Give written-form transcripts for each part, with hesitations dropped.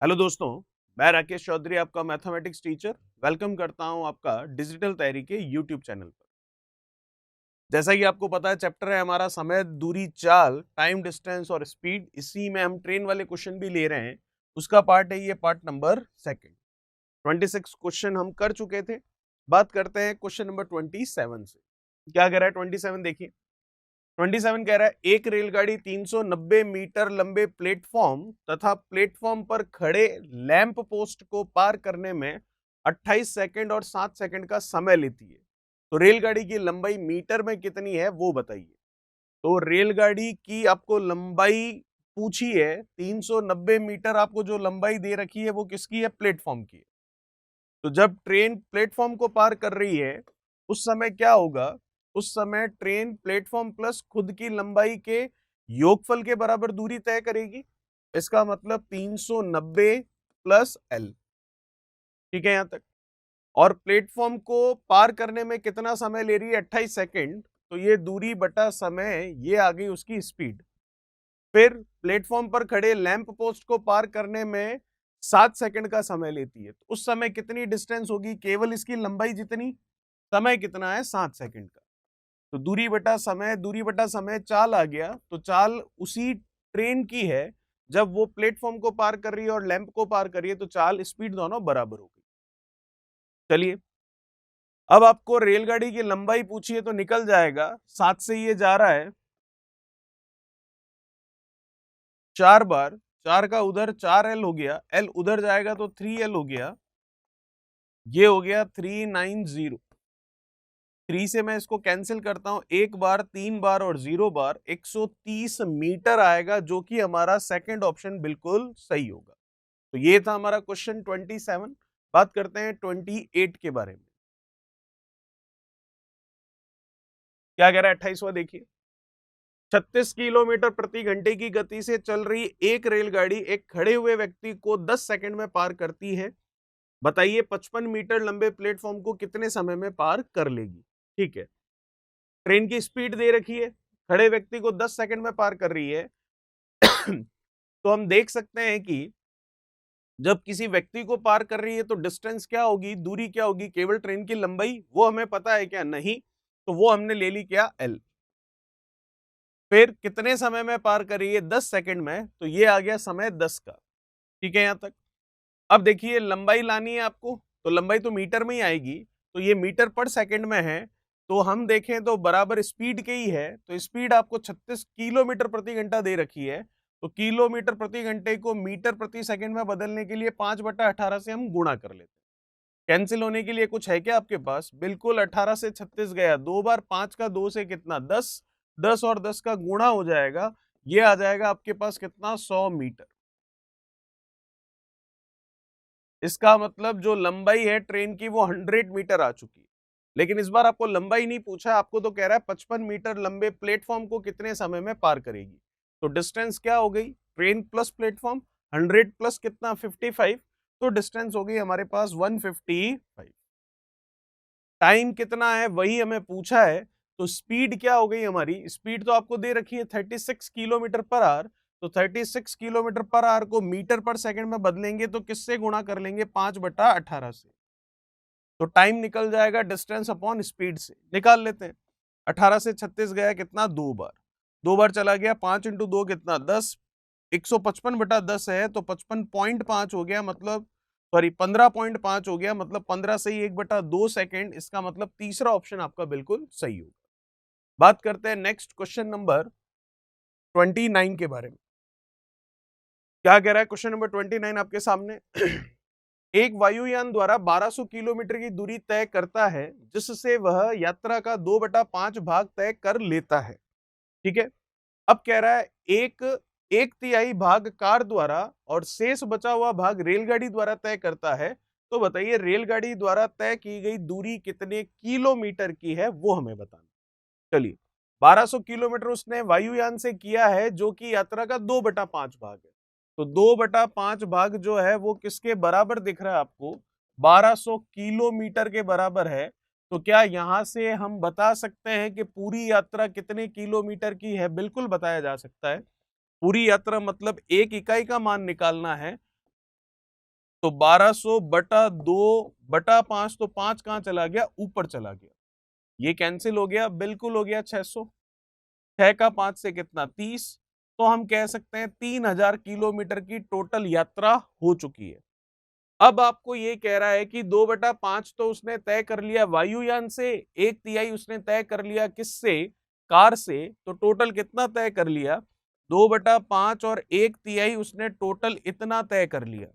Hello दोस्तों, मैं राकेश चौधरी आपका मैथमेटिक्स टीचर वेलकम करता हूं आपका डिजिटल तैयारी के यूट्यूब चैनल पर। जैसा कि आपको पता है चैप्टर है हमारा समय, दूरी, चाल, टाइम, डिस्टेंस और स्पीड। इसी में हम ट्रेन वाले क्वेश्चन भी ले रहे हैं। उसका पार्ट है ये पार्ट नंबर सेकंड। 26 क्वेश्चन हम कर चुके थे। बात करते हैं क्वेश्चन नंबर 27 से। क्या कह रहा है 27? देखिए 27 कह रहा है एक रेलगाड़ी 390 मीटर लंबे प्लेटफॉर्म तथा प्लेटफॉर्म पर खड़े लैंप पोस्ट को पार करने में 28 सेकंड और 7 सेकंड का समय लेती है। तो रेलगाड़ी की लंबाई मीटर में कितनी है वो बताइए। तो रेलगाड़ी की आपको लंबाई पूछी है 390 मीटर। आपको जो लंबाई दे रखी है वो किसकी है? प्लेटफॉर्म की है। तो जब ट्रेन प्लेटफॉर्म को पार कर रही है उस समय क्या होगा? उस समय ट्रेन प्लेटफॉर्म प्लस खुद की लंबाई के योगफल के बराबर दूरी तय करेगी। इसका मतलब 390 प्लस एल। ठीक है यहां तक। और प्लेटफॉर्म को पार करने में कितना समय ले रही है? 28 सेकंड। तो ये दूरी बटा समय, ये आ गई उसकी स्पीड। फिर प्लेटफॉर्म पर खड़े लैंप पोस्ट को पार करने में 7 सेकंड का समय लेती है। तो उस समय कितनी डिस्टेंस होगी? केवल इसकी लंबाई जितनी। समय कितना है? 7 सेकंड का। तो दूरी बटा समय, दूरी बटा समय, चाल आ गया। तो चाल उसी ट्रेन की है जब वो प्लेटफॉर्म को पार कर रही है और लैंप को पार कर रही है। तो चाल स्पीड दोनों बराबर हो गई। चलिए, अब आपको रेलगाड़ी की लंबाई पूछी है तो निकल जाएगा। 7 से ये जा रहा है 4 बार, 4 का उधर 4L हो गया, L उधर जाएगा तो 3L हो गया। ये हो गया 390। 3 से मैं इसको कैंसिल करता हूं, एक बार, 3 बार और 0 बार, 130 मीटर आएगा, जो कि हमारा सेकंड ऑप्शन बिल्कुल सही होगा। तो ये था हमारा क्वेश्चन 27। बात करते हैं 28 के बारे में। क्या कह रहा है 28वां? देखिए 36 किलोमीटर प्रति घंटे की गति से चल रही एक रेलगाड़ी एक खड़े हुए व्यक्ति को 10 सेकंड में पार करती है। बताइए 55 मीटर लंबे प्लेटफॉर्म को कितने समय में पार कर लेगी। ठीक है, ट्रेन की स्पीड दे रखी है, खड़े व्यक्ति को 10 सेकंड में पार कर रही है। तो हम देख सकते हैं कि जब किसी व्यक्ति को पार कर रही है तो डिस्टेंस क्या होगी, दूरी क्या होगी? केवल ट्रेन की लंबाई। वो हमें पता है क्या? नहीं। तो वो हमने ले ली क्या? एल। फिर कितने समय में पार कर रही है? 10 सेकंड में। तो ये आ गया समय 10 का। ठीक है यहां तक। अब देखिए लंबाई लानी है आपको, तो लंबाई तो मीटर में ही आएगी। तो ये मीटर पर सेकंड में है। तो हम देखें तो बराबर स्पीड के ही है। तो स्पीड आपको 36 किलोमीटर प्रति घंटा दे रखी है। तो किलोमीटर प्रति घंटे को मीटर प्रति सेकंड में बदलने के लिए 5/18 से हम गुणा कर लेते हैं। कैंसिल होने के लिए कुछ है क्या आपके पास? बिल्कुल, 18 से 36 गया, 2 बार, 5 का 2 से कितना? 10, 10 और 10 का गुणा हो जाएगा। ये आ जाएगा आपके पास कितना? 100 मीटर। इसका मतलब जो लंबाई है ट्रेन की वो 100 मीटर आ चुकी है। लेकिन इस बार आपको लंबाई नहीं पूछा, आपको तो कह रहा है 55 मीटर लंबे प्लेटफॉर्म को कितने समय में पार करेगी। तो डिस्टेंस क्या हो गई? ट्रेन प्लस प्लेटफॉर्म, 100 प्लस कितना? 55। तो डिस्टेंस हो गई हमारे पास 155। टाइम कितना है वही हमें पूछा है। तो स्पीड क्या हो गई हमारी? स्पीड तो आपको दे रखी है 36 किलोमीटर पर आवर। तो 36 किलोमीटर पर आवर को मीटर पर सेकंड में बदलेंगे तो किससे गुणा कर लेंगे? 5/18 से। तो टाइम निकल जाएगा डिस्टेंस अपॉन स्पीड से। निकाल लेते हैं। 18 से 36 गया कितना? 2 बार। 2 बार चला गया, 5 इंटू 2 कितना? 10। 155/10 है तो 55.5 हो गया, मतलब सॉरी 15.5 हो गया, मतलब 15 से ही 1/2 सेकेंड। इसका मतलब तीसरा ऑप्शन आपका बिल्कुल सही होगा। बात करते हैं नेक्स्ट क्वेश्चन नंबर 29 के बारे में। क्या कह रहा है क्वेश्चन नंबर 29 आपके सामने? एक वायुयान द्वारा 1200 किलोमीटर की दूरी तय करता है जिससे वह यात्रा का 2/5 भाग तय कर लेता है। ठीक है, अब कह रहा है एक एक तिहाई भाग कार द्वारा और शेष बचा हुआ भाग रेलगाड़ी द्वारा तय करता है। तो बताइए रेलगाड़ी द्वारा तय की गई दूरी कितने किलोमीटर की है वो हमें बताना। चलिए, 1200 किलोमीटर उसने वायुयान से किया है जो कि यात्रा का 2/5 भाग है। तो 2/5 भाग जो है वो किसके बराबर दिख रहा है आपको? 1200 किलोमीटर के बराबर है। तो क्या यहां से हम बता सकते हैं कि पूरी यात्रा कितने किलोमीटर की है? बिल्कुल बताया जा सकता है। पूरी यात्रा मतलब एक इकाई का मान निकालना है। तो 1200 बटा 2 बटा 5, तो 5 कहां चला गया, ऊपर चला गया, ये कैंसिल हो गया, बिल्कुल हो गया 600। 6 का 5 से कितना, 30। तो हम कह सकते हैं 3000 किलोमीटर की टोटल यात्रा हो चुकी है। अब आपको ये कह रहा है कि 2/5 तो उसने तय कर लिया वायुयान से, 1/3 उसने तय कर लिया किससे, कार से, तो टोटल कितना तय कर लिया, 2/5 और 1/3 उसने टोटल इतना तय कर लिया।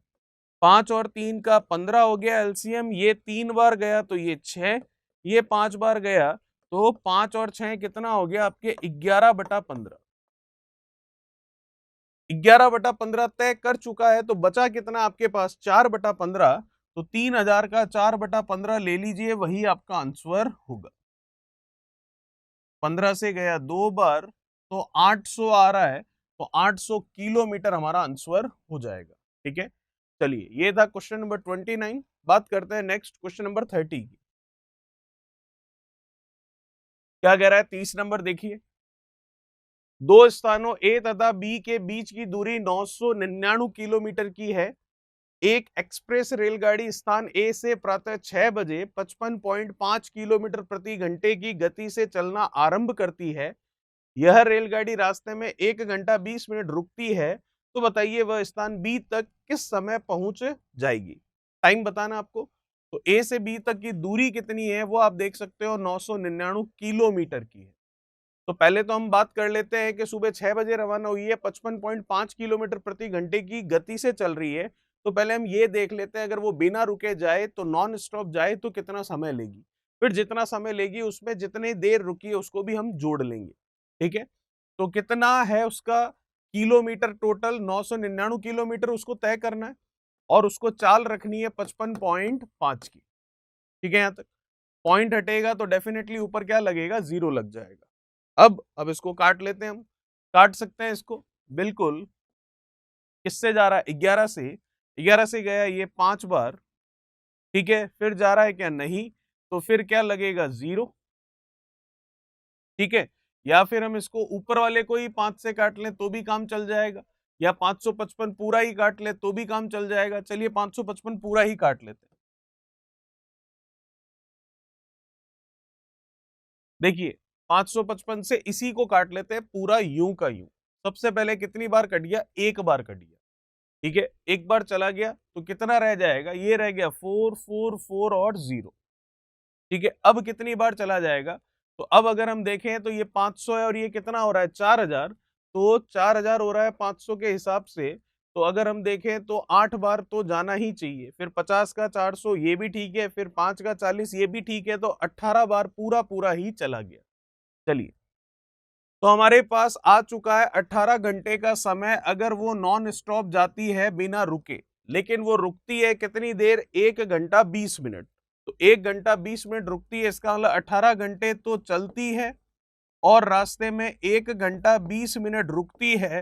5 और 3 का 15 हो गया एलसीएम, ये 3 बार गया तो ये 6, ये 5 बार गया तो 5 और 6 कितना हो गया आपके 11/15। 11/15 तय कर चुका है, तो बचा कितना आपके पास 4/15। तो 3000 का 4/15 ले लीजिए, वही आपका आंसर होगा। 15 से गया 2 बार तो 800 आ रहा है, तो 800 किलोमीटर हमारा आंसर हो जाएगा। ठीक है, चलिए ये था क्वेश्चन नंबर 29। बात करते हैं नेक्स्ट क्वेश्चन नंबर 30 की। क्या कह रहा है, 30 नंबर देखिए, दो स्थानों ए तथा बी के बीच की दूरी 999 किलोमीटर की है। एक एक्सप्रेस रेलगाड़ी स्थान ए से प्रातः 6 बजे 55.5 किलोमीटर प्रति घंटे की गति से चलना आरंभ करती है। यह रेलगाड़ी रास्ते में 1 घंटा 20 मिनट रुकती है, तो बताइए वह स्थान बी तक किस समय पहुंच जाएगी। टाइम बताना आपको। तो ए से बी तक की दूरी कितनी है वो आप देख सकते हो, 999 किलोमीटर की है। तो पहले तो हम बात कर लेते हैं कि सुबह 6 बजे रवाना हुई है, 55.5 किलोमीटर प्रति घंटे की गति से चल रही है। तो पहले हम ये देख लेते हैं, अगर वो बिना रुके जाए तो नॉन स्टॉप जाए तो कितना समय लेगी, फिर जितना समय लेगी उसमें जितनी देर रुकी है उसको भी हम जोड़ लेंगे। ठीक है, तो कितना है उसका किलोमीटर, टोटल 999 किलोमीटर उसको तय करना है और उसको चाल रखनी है 55.5 की। ठीक है, यहाँ तक पॉइंट हटेगा तो डेफिनेटली ऊपर क्या लगेगा, जीरो लग जाएगा। अब इसको काट लेते हैं हम, काट सकते हैं इसको बिल्कुल। किससे जा रहा है, 11 से, 11 से गया ये 5 बार। ठीक है, फिर जा रहा है क्या, नहीं, तो फिर क्या लगेगा, जीरो। ठीक है, या फिर हम इसको ऊपर वाले को ही 5 से काट लें तो भी काम चल जाएगा, या 555 पूरा ही काट ले तो भी काम चल जाएगा। चलिए 555 पूरा ही काट लेते हैं। देखिए 555 से इसी को काट लेते हैं पूरा यूं का यूं। सबसे पहले कितनी बार कट गया, एक बार कट गया। ठीक है, एक बार चला गया तो कितना रह जाएगा, ये रह गया 4 4 4 और 0। ठीक है, अब कितनी बार चला जाएगा, तो अब अगर हम देखें तो ये 500 है और ये कितना हो रहा है 4000, तो 4000 हो रहा है 500 के हिसाब से। तो अगर हम देखें तो 8 बार तो जाना ही चाहिए, फिर 50 का 400 ये भी ठीक है, फिर 5 का 40 ये भी ठीक है, तो 18 बार पूरा पूरा ही चला गया। चलिए, तो हमारे पास आ चुका है 18 घंटे का समय, अगर वो नॉन स्टॉप जाती है बिना रुके। लेकिन वो रुकती है कितनी देर, 1 घंटा 20 मिनट। तो 1 घंटा 20 मिनट रुकती है, इसका मतलब 18 घंटे तो चलती है और रास्ते में 1 घंटा 20 मिनट रुकती है।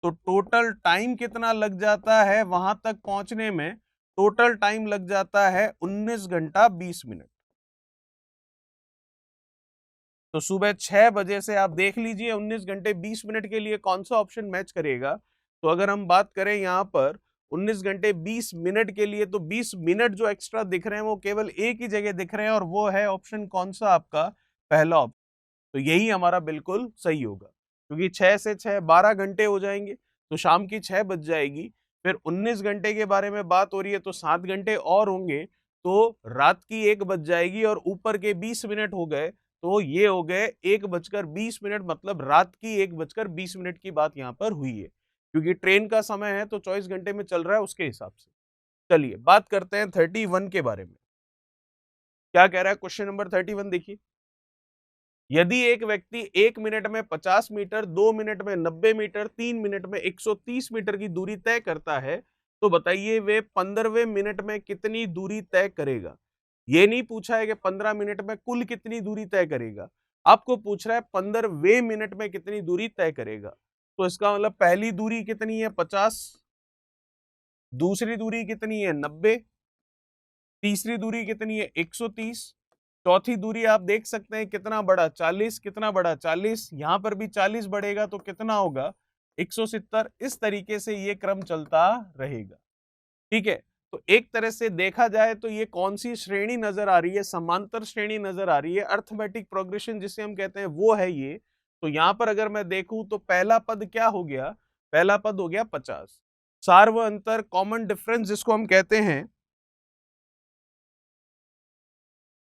तो टोटल टाइम कितना लग जाता है वहां तक पहुंचने में, टोटल टाइम लग जाता है 19 घंटा 20 मिनट। तो सुबह 6 बजे से आप देख लीजिए 19 घंटे 20 मिनट के लिए कौन सा ऑप्शन मैच करेगा। तो अगर हम बात करें यहाँ पर 19 घंटे 20 मिनट के लिए, तो 20 मिनट जो एक्स्ट्रा दिख रहे हैं वो केवल एक ही जगह दिख रहे हैं और वो है ऑप्शन कौन सा आपका, पहला ऑप्शन। तो यही हमारा बिल्कुल सही होगा, क्योंकि 6 से 6 12 घंटे हो जाएंगे, तो शाम की 6 बज जाएगी। फिर 19 घंटे के बारे में बात हो रही है तो 7 घंटे और होंगे, तो रात की 1 बज जाएगी और ऊपर के 20 मिनट हो गए, तो ये हो गए 1:20 मतलब रात की 1:20 की बात यहाँ पर हुई है, क्योंकि ट्रेन का समय है तो 24 घंटे में चल रहा है उसके हिसाब से। चलिए बात करते हैं 31 के बारे में। क्या कह रहा है क्वेश्चन नंबर 31, देखिए, यदि एक व्यक्ति 1 मिनट में 50 मीटर, 2 मिनट में 90 मीटर, 3 मिनट में 130 मीटर की दूरी तय करता है, तो बताइए वे 15वें मिनट में कितनी दूरी तय करेगा। ये नहीं पूछा है कि 15 मिनट में कुल कितनी दूरी तय करेगा, आपको पूछ रहा है 15वें मिनट में कितनी दूरी तय करेगा। तो इसका मतलब पहली दूरी कितनी है 50, दूसरी दूरी कितनी है 90, तीसरी दूरी कितनी है 130, चौथी दूरी आप देख सकते हैं कितना बड़ा 40, कितना बड़ा 40, यहां पर भी 40 बढ़ेगा तो कितना होगा 170। इस तरीके से ये क्रम चलता रहेगा। ठीक है, तो एक तरह से देखा जाए तो ये कौन सी श्रेणी नजर आ रही है, समांतर श्रेणी नजर आ रही है, अर्थमेटिक प्रोग्रेशन जिसे हम कहते हैं वो है ये। तो यहां पर अगर मैं देखूं तो पहला पद क्या हो गया, पहला पद हो गया 50। सार्व अंतर कॉमन डिफरेंस जिसको हम कहते हैं,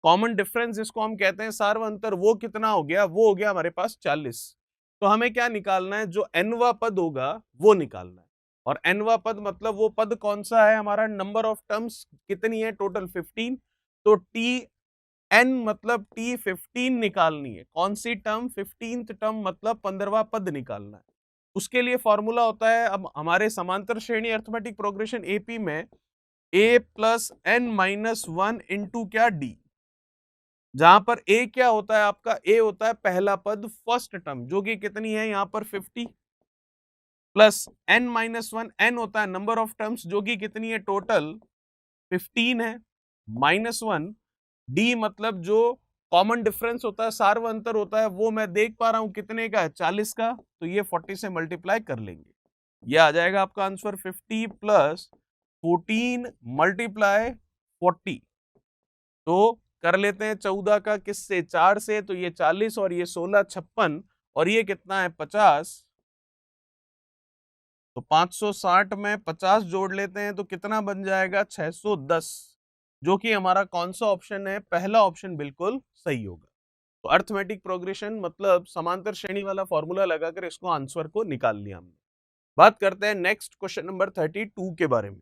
कॉमन डिफरेंस जिसको हम कहते हैं सार्व अंतर, वो कितना हो गया, वो हो गया हमारे पास 40। तो हमें क्या निकालना है, जो nवा पद होगा वो निकालना है। और nवा पद मतलब वो पद कौन सा है, हमारा नंबर ऑफ टर्म्स कितनी है, टोटल 15। तो टी एन मतलब टी 15 निकालनी है। कौन सी टर्म, 15th टर्म मतलब 15वां पद निकालना है। उसके लिए फॉर्मूला होता है, अब हमारे समांतर श्रेणी अर्थमेटिक प्रोग्रेशन एपी में a plus n minus one into क्या डी, जहां पर a क्या होता है आपका, a होता है पहला पद फर्स्ट टर्म जो कि कितनी है यहाँ पर 50, plus n minus one, n होता है नंबर ऑफ टर्म्स जो कि कितनी है टोटल 15 है, माइनस वन, d मतलब जो कॉमन डिफरेंस होता है, सार्व अंतर होता है, वो मैं देख पा रहा हूं कितने का है, 40 का। तो ये 40 से मल्टीप्लाई कर लेंगे, ये आ जाएगा आपका आंसर 50 प्लस 14 मल्टीप्लाई 40। तो कर लेते हैं 14 का किससे, 4 से, तो ये 40 और ये 16 56 और ये कितना है 50। तो 560 में 50 जोड़ लेते हैं तो कितना बन जाएगा 610, जो कि हमारा कौन सा ऑप्शन है, पहला ऑप्शन बिल्कुल सही होगा। तो अर्थमेटिक प्रोग्रेशन मतलब समांतर श्रेणी वाला फॉर्मूला लगाकर इसको आंसर को निकाल लिया हमने। बात करते हैं नेक्स्ट क्वेश्चन नंबर 32 के बारे में।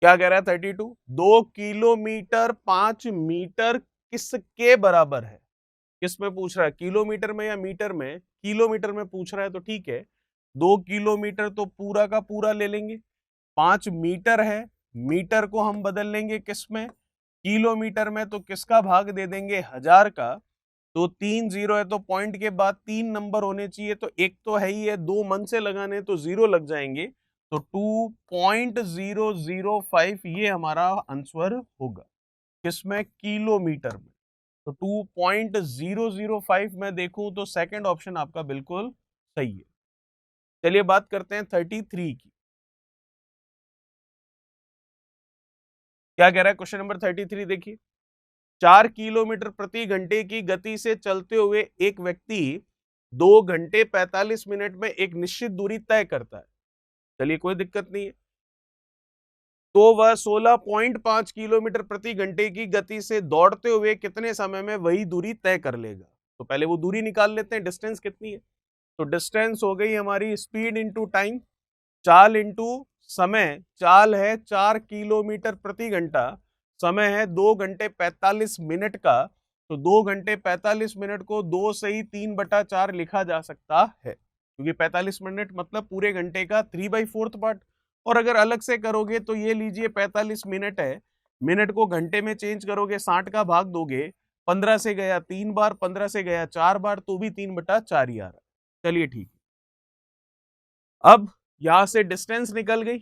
क्या कह रहा है 32, 2 किलोमीटर 5 मीटर किसके बराबर है। किस में पूछ रहा है, किलोमीटर में या मीटर में, किलोमीटर में पूछ रहा है तो ठीक है, 2 किलोमीटर तो पूरा का पूरा ले लेंगे, 5 मीटर है, मीटर को हम बदल लेंगे किस में, किलोमीटर में, तो किसका भाग दे देंगे 1000 का। तो 3 जीरो है तो पॉइंट के बाद 3 नंबर होने चाहिए, तो एक तो है ही है, 2 मन से लगाने तो 0 लग जाएंगे, तो 2.005 ये हमारा आंसर होगा किसमें, किलोमीटर में। तो 2.005 में देखूं तो सेकंड ऑप्शन आपका बिल्कुल सही है। चलिए बात करते हैं 33 की। क्या कह रहा है क्वेश्चन नंबर 33, देखिए, 4 किलोमीटर प्रति घंटे की गति से चलते हुए एक व्यक्ति 2 घंटे 45 मिनट में एक निश्चित दूरी तय करता है। चलिए कोई दिक्कत नहीं है। तो वह 16.5 किलोमीटर प्रति घंटे की गति से दौड़ते हुए कितने समय में वही दूरी तय कर लेगा। तो पहले वो दूरी निकाल लेते हैं, डिस्टेंस कितनी है। तो डिस्टेंस हो गई हमारी स्पीड इंटू टाइम, चाल इंटू समय, चाल है 4 किलोमीटर प्रति घंटा, समय है 2 घंटे 45 मिनट का। तो 2 घंटे 45 मिनट को 2 से ही 3/4 लिखा जा सकता है, क्योंकि 45 मिनट मतलब पूरे घंटे का 3/4 पार्ट। और अगर अलग से करोगे तो ये लीजिए 45 मिनट है, मिनट को घंटे में चेंज करोगे, 60 का भाग दोगे, 15 से गया 3 बार, 15 से गया 4 बार, तो भी 3/4 ही आ रहा है। चलिए ठीक है। अब यहां से डिस्टेंस निकल गई,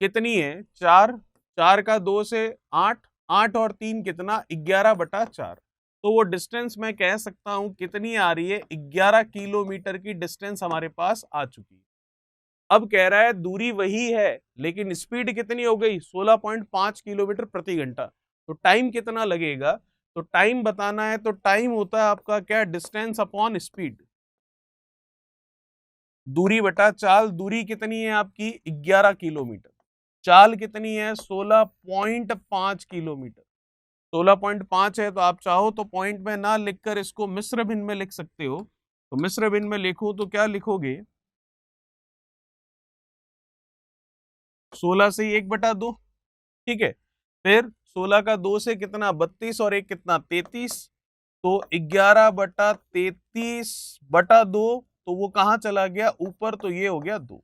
कितनी है 4, 4 का 2 से 8, 8 और 3 कितना 11/4। तो वो डिस्टेंस मैं कह सकता हूं कितनी आ रही है, 11 किलोमीटर की डिस्टेंस हमारे पास आ चुकी है। अब कह रहा है दूरी वही है लेकिन स्पीड कितनी हो गई, 16.5 किलोमीटर प्रति घंटा। तो टाइम कितना लगेगा, तो टाइम बताना है तो टाइम होता है आपका क्या, डिस्टेंस अपॉन स्पीड, दूरी बटा चाल। दूरी कितनी है आपकी 11 किलोमीटर, चाल कितनी है 16.5 किलोमीटर, 16.5 है। तो आप चाहो तो पॉइंट में ना लिखकर इसको मिश्र भिन्न में लिख सकते हो। तो मिश्र भिन्न में लिखो तो क्या लिखोगे, 16 से 1/2, ठीक है। फिर 16 का 2 से कितना 32 और 1 कितना 33, तो 11/33/2, तो वो कहाँ चला गया ऊपर, तो ये हो गया 2।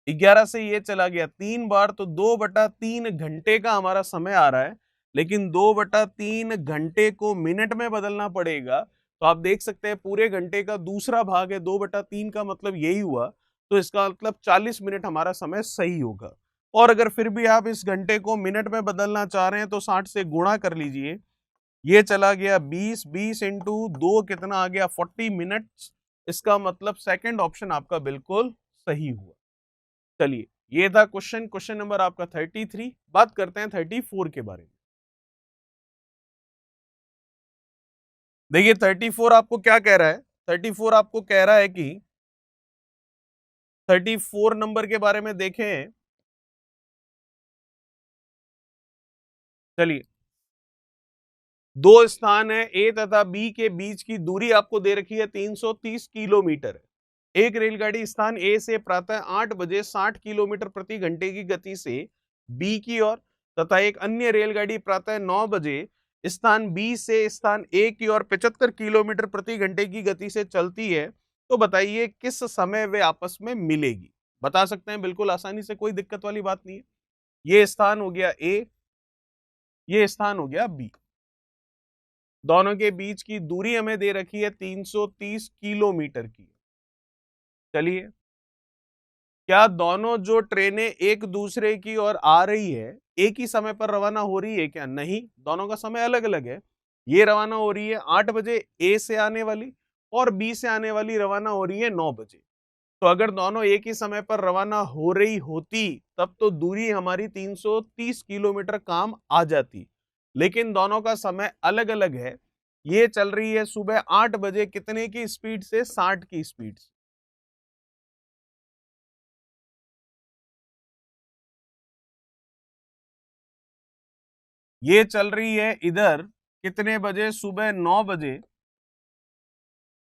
11 से ये चला गया 3 बार, तो 2/3 घंटे का हमारा समय आ रहा है, लेकिन 2/3 घंटे को मिनट में बदलना पड़ेगा। तो आप देख सकते हैं पूरे घंटे का दूसरा भाग है 2/3 का, मतलब यही हुआ। तो इसका मतलब 40 मिनट हमारा समय सही होगा। और अगर फिर भी आप इस घंटे को मिनट में बदलना चाह रहे हैं तो 60 से गुणा कर लीजिए, ये चला गया 20, 20 इंटू 2 कितना आ गया 40 मिनट्स। इसका मतलब सेकंड ऑप्शन आपका बिल्कुल सही हुआ। चलिए ये था क्वेश्चन नंबर आपका 33। बात करते हैं 34 के बारे में। देखिए 34 आपको क्या कह रहा है, 34 आपको कह रहा है कि 34 नंबर के बारे में देखें। चलिए, दो स्थान है ए तथा बी के बीच की दूरी आपको दे रखी है 330 किलोमीटर। एक रेलगाड़ी स्थान ए से प्रातः 8 बजे 60 किलोमीटर प्रति घंटे की गति से बी की ओर तथा एक अन्य रेलगाड़ी प्रातः 9 बजे स्थान बी से स्थान ए की ओर 75 किलोमीटर प्रति घंटे की गति से चलती है, तो बताइए किस समय वे आपस में मिलेगी। बता सकते हैं बिल्कुल आसानी से, कोई दिक्कत वाली बात नहीं है। ये स्थान हो गया ए, ये स्थान हो गया बी। दोनों के बीच की दूरी हमें दे रखी है 330 किलोमीटर की। चलिए, क्या दोनों जो ट्रेनें एक दूसरे की ओर आ रही है एक ही समय पर रवाना हो रही है क्या? नहीं, दोनों का समय अलग अलग है। ये रवाना हो रही है 8 बजे ए से आने वाली, और बी से आने वाली रवाना हो रही है 9 बजे। तो अगर दोनों एक ही समय पर रवाना हो रही होती तब तो दूरी हमारी 330 किलोमीटर काम आ जाती, लेकिन दोनों का समय अलग अलग है। ये चल रही है सुबह 8 बजे कितने की स्पीड से? 60 की स्पीड से। ये चल रही है इधर कितने बजे? सुबह 9 बजे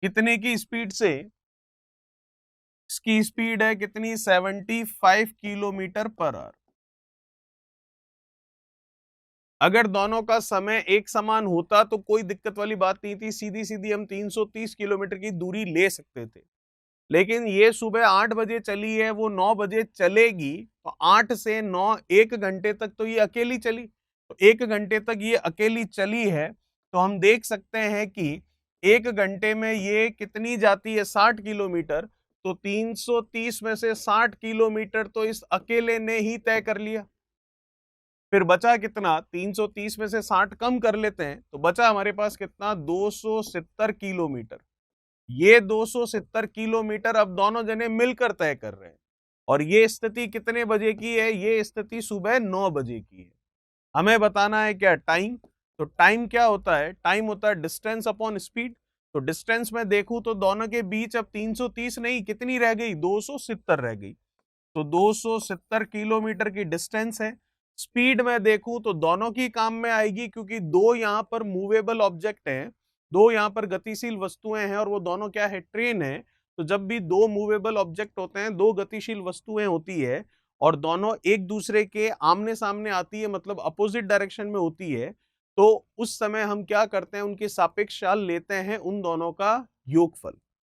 कितने की स्पीड से? इसकी स्पीड है कितनी? 75 किलोमीटर पर आवर। अगर दोनों का समय एक समान होता तो कोई दिक्कत वाली बात नहीं थी, सीधी सीधी हम 330 किलोमीटर की दूरी ले सकते थे। लेकिन ये सुबह 8 बजे चली है, वो 9 बजे चलेगी, तो 8 से 9 1 घंटे तक तो ये अकेली चली। तो 1 घंटे तक ये अकेली चली है, तो हम देख सकते हैं कि 1 घंटे में ये कितनी जाती है? 60 किलोमीटर। तो 330 में से 60 किलोमीटर तो इस अकेले ने ही तय कर लिया। फिर बचा कितना? 330 में से 60 कम कर लेते हैं, तो बचा हमारे पास कितना? 270 किलोमीटर। ये 270 किलोमीटर अब दोनों जने मिलकर तय कर रहे हैं। और ये स्थिति कितने बजे की है? ये स्थिति सुबह 9 बजे की है। हमें बताना है क्या? टाइम। तो टाइम क्या होता है? टाइम होता है डिस्टेंस अपॉन स्पीड। तो डिस्टेंस में देखूं तो दोनों के बीच अब 330 नहीं, कितनी रह गई? 270 रह गई। तो 270 किलोमीटर की डिस्टेंस है। स्पीड में देखूं तो दोनों की काम में आएगी, क्योंकि दो यहां पर मूवेबल ऑब्जेक्ट हैं, दो यहां पर गतिशील वस्तुएं हैं, और वो दोनों क्या है? ट्रेन है। तो जब भी दो मूवेबल ऑब्जेक्ट होते हैं, दो गतिशील वस्तुएं होती है, और दोनों एक दूसरे के आमने सामने आती है, मतलब अपोजिट डायरेक्शन में होती है, तो उस समय हम क्या करते हैं? उनकी सापेक्ष चाल लेते हैं, उन दोनों का योगफल,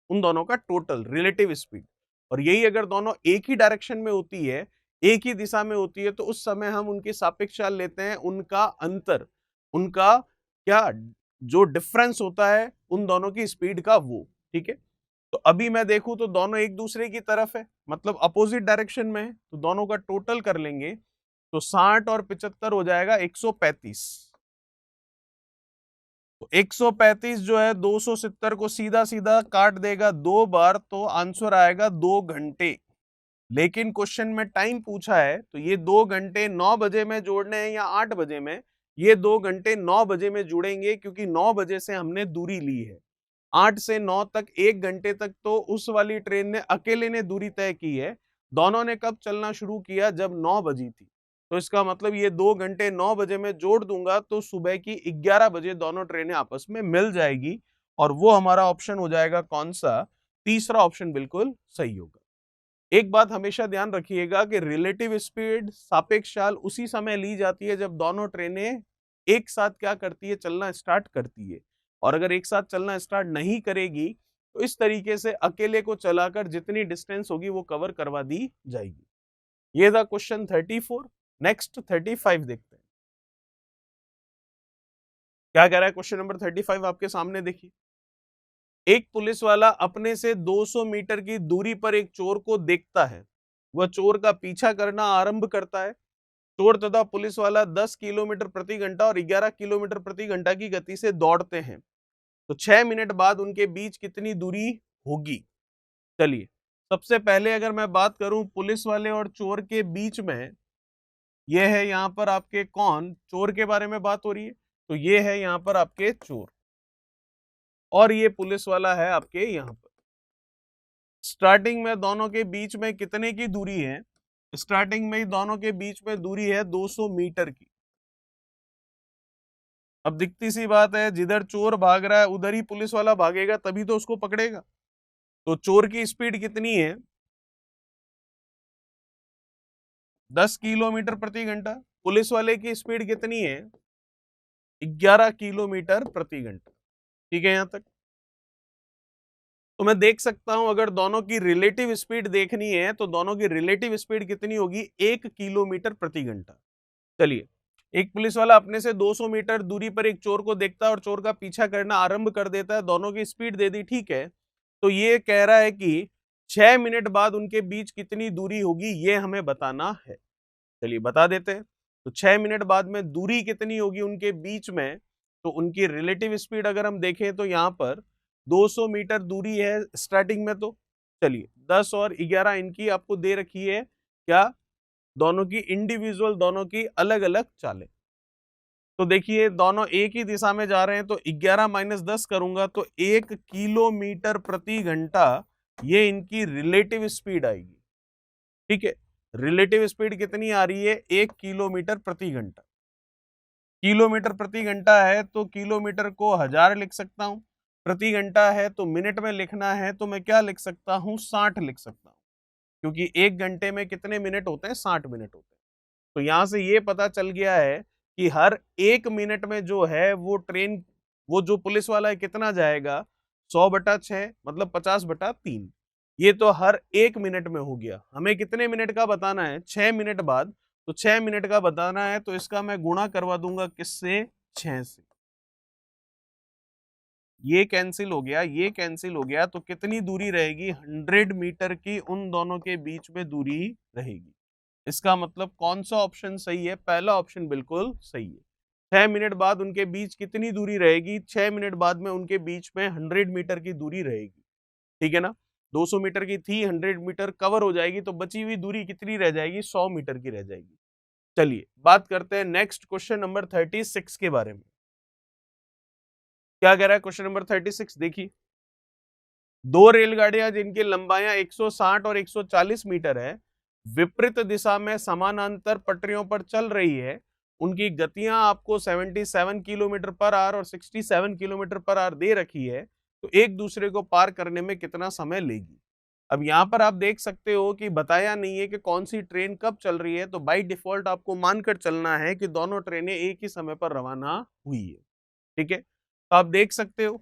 उन दोनों का टोटल रिलेटिव स्पीड। और यही अगर दोनों एक ही डायरेक्शन में होती है, एक ही दिशा में होती है, तो उस समय हम उनकी सापेक्ष चाल लेते हैं, उनका अंतर, उनका क्या जो डिफरेंस होता है उन दोनों की स्पीड का, वो। ठीक है, तो अभी मैं देखूं तो दोनों एक दूसरे की तरफ है, मतलब अपोजिट डायरेक्शन में है, तो दोनों का टोटल कर लेंगे तो 60 और 75 हो जाएगा 135। तो 135 जो है 270 को सीधा सीधा काट देगा दो बार, तो आंसर आएगा 2 घंटे। लेकिन क्वेश्चन में टाइम पूछा है, तो ये 2 घंटे 9 बजे में जोड़ने हैं या 8 बजे में? ये 2 घंटे 9 बजे में जुड़ेंगे, क्योंकि 9 बजे से हमने दूरी ली है। 8 से 9 तक 1 घंटे तक तो उस वाली ट्रेन ने अकेले ने दूरी तय की है। दोनों ने कब चलना शुरू किया? जब 9 बजी थी। तो इसका मतलब ये 2 घंटे 9 बजे में जोड़ दूंगा तो सुबह की 11 बजे दोनों ट्रेनें आपस में मिल जाएगी, और वो हमारा ऑप्शन हो जाएगा कौन सा? तीसरा ऑप्शन बिल्कुल सही होगा। एक बात हमेशा ध्यान रखिएगा कि रिलेटिव स्पीड, सापेक्ष चाल उसी समय ली जाती है जब दोनों ट्रेनें एक साथ क्या करती है? चलना स्टार्ट करती है। और अगर एक साथ चलना स्टार्ट नहीं करेगी, तो इस तरीके से अकेले को चलाकर जितनी डिस्टेंस होगी वो कवर करवा दी जाएगी। ये था क्वेश्चन 34। नेक्स्ट 35 देखते हैं क्या कह रहा है। क्वेश्चन नंबर 35 आपके सामने देखिए। एक पुलिस वाला अपने से 200 मीटर की दूरी पर एक चोर को देखता है। वह चोर का पीछा करना आरंभ करता है। चोर तथा पुलिस वाला 10 किलोमीटर प्रति घंटा और 11 किलोमीटर प्रति घंटा की गति से दौड़ते हैं। तो 6 मिनट बाद उनके बीच कितनी दूरी होगी? चलिए, सबसे पहले अगर मैं बात करूं पुलिस वाले और चोर के बीच में, ये है यहाँ पर आपके कौन, चोर के बारे में बात हो रही है, तो ये है यहाँ पर आपके चोर और ये पुलिस वाला है आपके यहाँ पर। स्टार्टिंग में दोनों के बीच में कितने की दूरी है? स्टार्टिंग में दोनों के बीच में दूरी है 200 मीटर की। अब दिखती सी बात है, जिधर चोर भाग रहा है उधर ही पुलिस वाला भागेगा, तभी तो उसको पकड़ेगा। तो चोर की स्पीड कितनी है? 10 किलोमीटर प्रति घंटा। पुलिस वाले की स्पीड कितनी है? 11 किलोमीटर प्रति घंटा। ठीक है यहां तक? तो मैं देख सकता हूं अगर दोनों की रिलेटिव स्पीड देखनी है तो दोनों की रिलेटिव स्पीड कितनी होगी? 1 किलोमीटर प्रति घंटा। चलिए, एक पुलिस वाला अपने से 200 मीटर दूरी पर एक चोर को देखता है और चोर का पीछा करना आरंभ कर देता है, दोनों की स्पीड दे दी, ठीक है। तो ये कह रहा है कि 6 मिनट बाद उनके बीच कितनी दूरी होगी, ये हमें बताना है। चलिए बता देते हैं। तो 6 मिनट बाद में दूरी कितनी होगी उनके बीच में? तो उनकी रिलेटिव स्पीड अगर हम देखें तो यहाँ पर 200 मीटर दूरी है स्टार्टिंग में। तो चलिए 10 और 11 इनकी आपको दे रखी है, क्या? दोनों की इंडिविजुअल, दोनों की अलग अलग चालें। तो देखिए दोनों एक ही दिशा में जा रहे हैं, तो 11 माइनस 10 करूंगा तो 1 किलोमीटर प्रति घंटा ये इनकी रिलेटिव स्पीड आएगी। ठीक है, रिलेटिव स्पीड कितनी आ रही है? 1 किलोमीटर प्रति घंटा। किलोमीटर प्रति घंटा है तो किलोमीटर को 1000 लिख सकता हूं, प्रति घंटा है तो मिनट में लिखना है तो मैं क्या लिख सकता हूं? 60 लिख सकता हूं, क्योंकि 1 घंटे में कितने मिनट होते हैं? 60 मिनट होते हैं। तो यहां से ये पता चल गया है कि हर 1 मिनट में जो है वो ट्रेन, वो जो पुलिस वाला है कितना जाएगा? 100/6 मतलब 50/3। ये तो हर 1 मिनट में हो गया। हमें कितने मिनट का बताना है? 6 मिनट बाद। तो 6 मिनट का बताना है तो इसका मैं गुणा करवा दूंगा किससे? 6 से। ये कैंसिल हो गया, ये कैंसिल हो गया, तो कितनी दूरी रहेगी? 100 मीटर की उन दोनों के बीच में दूरी रहेगी। इसका मतलब कौन सा ऑप्शन सही है? पहला ऑप्शन बिल्कुल सही है। 6 मिनट बाद उनके बीच कितनी दूरी रहेगी? 6 मिनट बाद में उनके बीच में 100 मीटर की दूरी रहेगी। ठीक है ना? 200 मीटर की थी, 100 मीटर कवर हो जाएगी, तो बची हुई दूरी कितनी रह जाएगी? 100 मीटर की रह जाएगी। चलिए बात करते हैं नेक्स्ट क्वेश्चन नंबर 36 के बारे में। क्या कह रहा है क्वेश्चन नंबर 36? देखिए, दो रेलगाड़ियां जिनकी लंबाइयां 160 और 140 मीटर है, विपरीत दिशा में समानांतर पटरियों पर चल रही है। उनकी गतियां आपको 77 किलोमीटर पर आवर और 67 किलोमीटर पर आवर दे रखी है, तो एक दूसरे को पार करने में कितना समय लेगी? अब यहाँ पर आप देख सकते हो कि बताया नहीं है कि कौन सी ट्रेन कब चल रही है, तो बाय डिफॉल्ट आपको मानकर चलना है कि दोनों ट्रेनें एक ही समय पर रवाना हुई है। ठीक है, तो आप देख सकते हो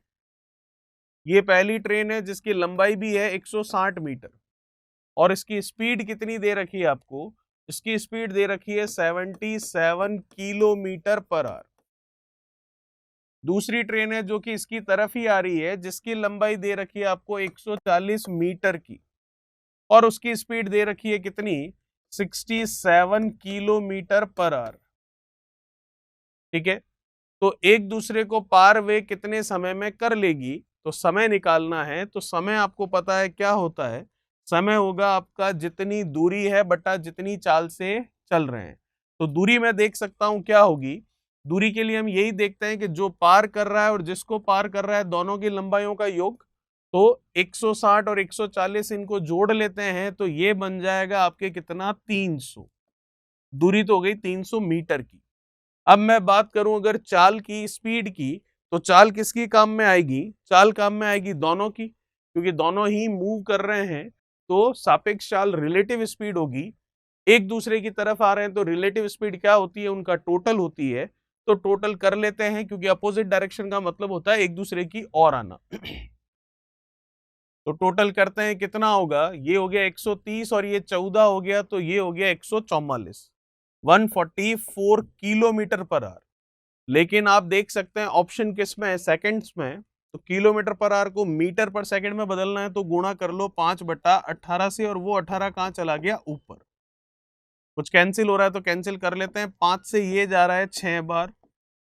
ये पहली ट्रेन है जिसकी लंबाई भी है 160 मीटर और इसकी स्पीड कितनी दे रखी है आपको? इसकी स्पीड दे रखी है 77 किलोमीटर पर आवर। दूसरी ट्रेन है जो कि इसकी तरफ ही आ रही है, जिसकी लंबाई दे रखी है आपको 140 मीटर की और उसकी स्पीड दे रखी है कितनी? 67 किलोमीटर पर आवर। ठीक है, तो एक दूसरे को पार वे कितने समय में कर लेगी? तो समय निकालना है, तो समय आपको पता है क्या होता है? समय होगा आपका जितनी दूरी है बटा जितनी चाल से चल रहे हैं। तो दूरी मैं देख सकता हूं क्या होगी? दूरी के लिए हम यही देखते हैं कि जो पार कर रहा है और जिसको पार कर रहा है दोनों की लंबाइयों का योग। तो 160 और 140 इनको जोड़ लेते हैं तो ये बन जाएगा आपके कितना? 300। दूरी तो हो गई 300 मीटर की। अब मैं बात करूं अगर चाल की, स्पीड की, तो चाल किसकी काम में आएगी? चाल काम में आएगी दोनों की, क्योंकि दोनों ही मूव कर रहे हैं। तो सापेक्ष चाल रिलेटिव स्पीड होगी। एक दूसरे की तरफ आ रहे हैं तो रिलेटिव स्पीड क्या होती है? उनका टोटल होती है। तो टोटल कर लेते हैं, क्योंकि अपोजिट डायरेक्शन का मतलब होता है एक दूसरे की ओर आना। तो टोटल करते हैं, कितना होगा? ये हो गया 130 और ये 14 हो गया, तो ये हो गया 144, 144 किलोमीटर पर आवर। लेकिन आप देख सकते हैं ऑप्शन किस में है? सेकंड्स में। तो किलोमीटर पर आवर को मीटर पर सेकंड में बदलना है तो गुणा कर लो 5/18 से, और वो 18 कहां चला गया? ऊपर। कुछ कैंसिल हो रहा है तो कैंसिल कर लेते हैं। 5 से ये जा रहा है 6 बार